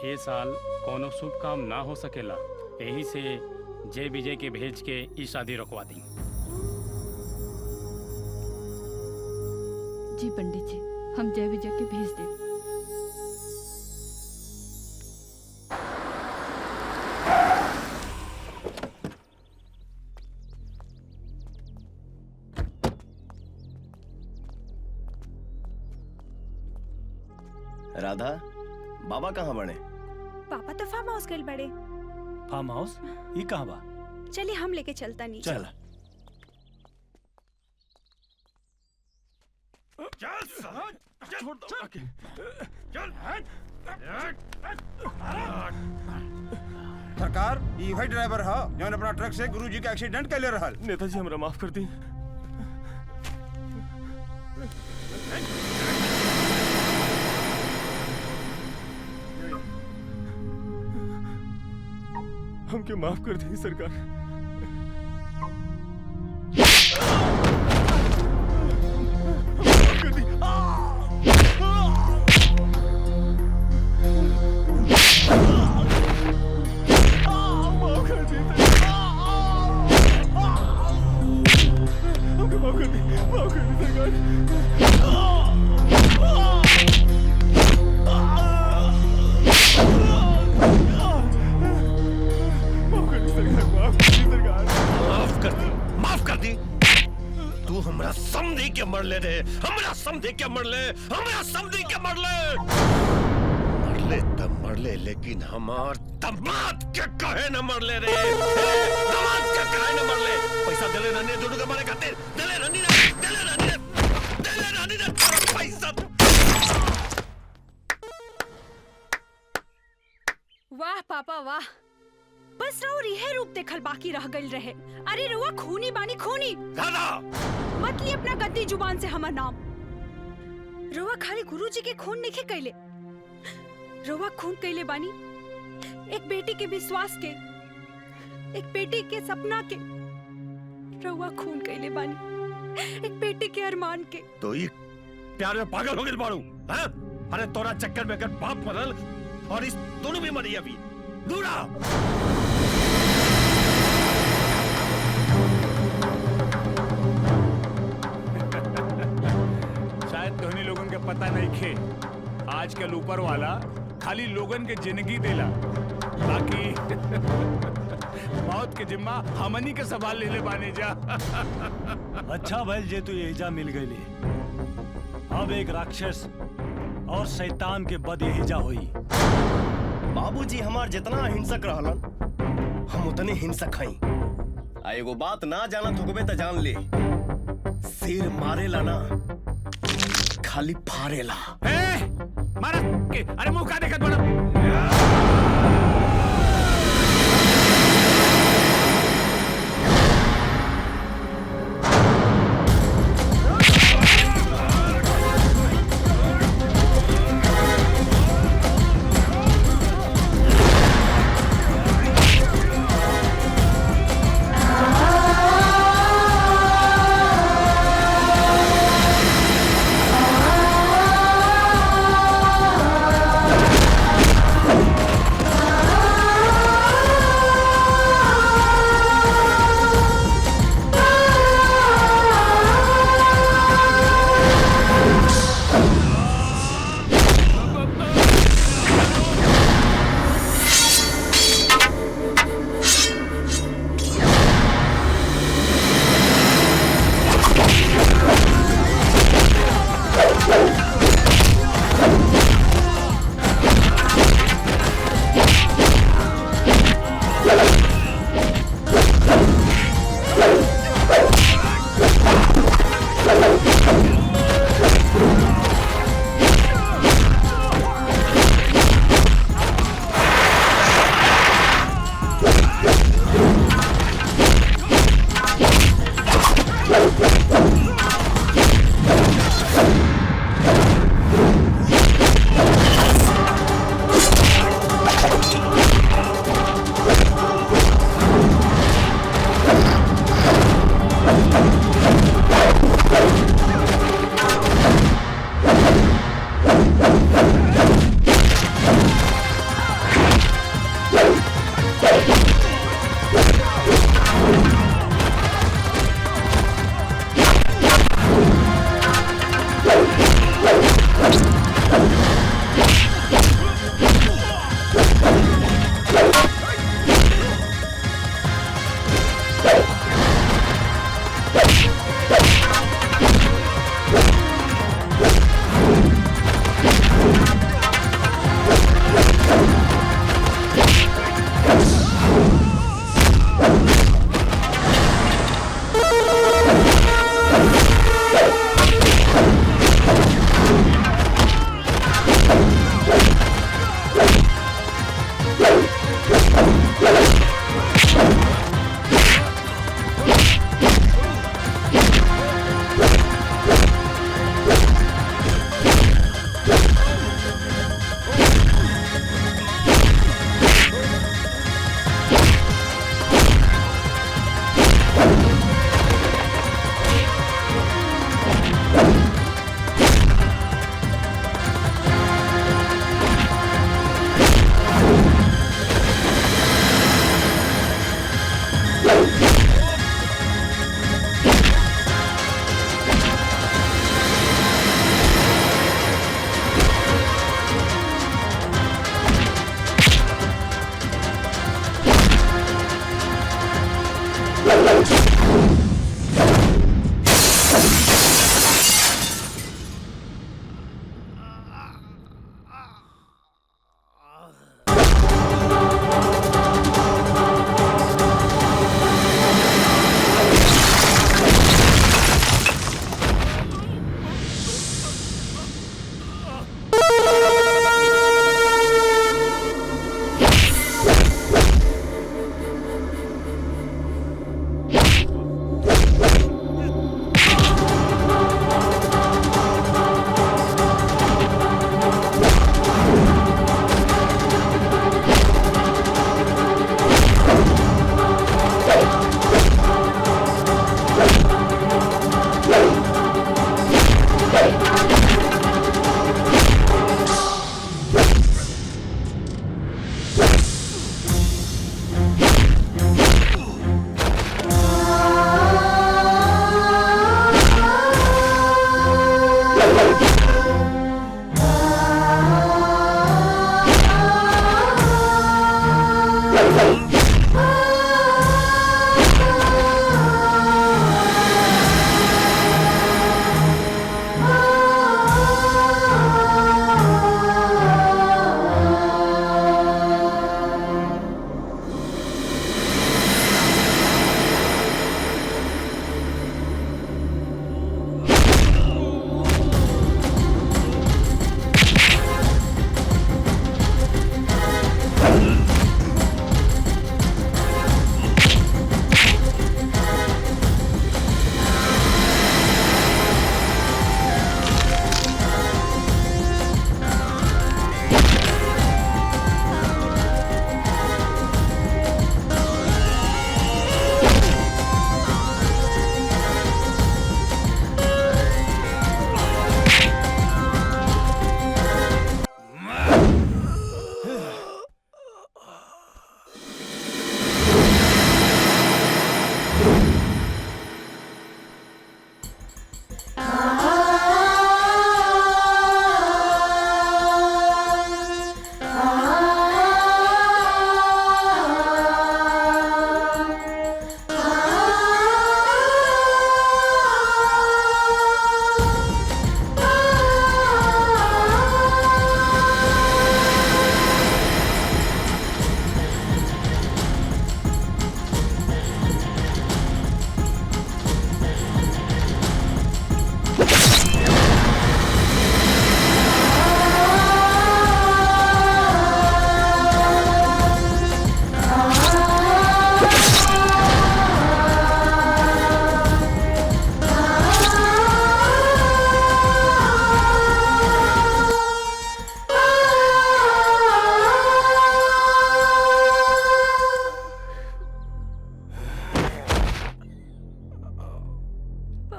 ए साल कोनो शुभ काम ना हो सकेला, यही से जय विजय के भेज के ई शादी रोकवा दी। जी पंडित जी, हम जय विजय के भेज दे। राधा, बाबा कहाँ बने? पापा तो फार्म हाउस गए बड़े। Farm house? ये कहाँ बा? चलिए हम लेके चलता नीचे। चल। सरकार, ये वही ड्राइवर है जौन अपना ट्रक से गुरुजी के एक्सीडेंट कैले रहल। नेताजी हमरा माफ कर दी। हमके माफ कर दी सरकार। माफ कर दी। माफ कर दी। हमके माफ कर दी। माफ कर दी सरकार। माफ कर दी। तू हमरा समझी के मर ले रे, हमरा समझी के मर ले, हमरा समझी के मर ले। मर ले लेकिन हमार दामाद के कहे न मर ले रे। दामाद के कहे न मर ले। पैसा दे ले रानी दोनों के मारे खातिर। दे ले रानी ने, दे ले रानी ने, दे ले रानी ने पैसा। वाह पापा वाह, बस रहो रिहे रूप देखल बाकी रह गई रहे। अरे रुआ खूनी बानी खूनी। मत ली अपना गंदी जुबान से हमार नाम। रुआ खाली गुरुजी के खून नहीं कैले, रुआ खून कैले बानी एक बेटी के विश्वास के, एक बेटी के सपना के। रुआ खून कैले बानी एक बेटी के अरमान के। तो ये प्यार में पागल हो गए बाड़ू, हैं? अरे तोरा चक्कर में अगर बाप मरल और इस दोनों भी मरी अभी। दूरा शायद धोनी लोगों के पता नहीं खे आजकल ऊपर वाला खाली लोगन के जिंदगी देला, बाकी मौत के जिम्मा हमनी के सवाल ले बाने जा। अच्छा भैल जे तू एजा मिल गई। अब एक राक्षस और शैतान के बद एहिजा होई। बाबूजी हमार जितना हिंसक रहलन हम उतने हिंसक हई। आ एगो बात ना जानत होगबे त जान ले, सिर मारेला ना खाली फाड़ेला। मारा के अरे मुंह का देखत बड़ा।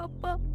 पापा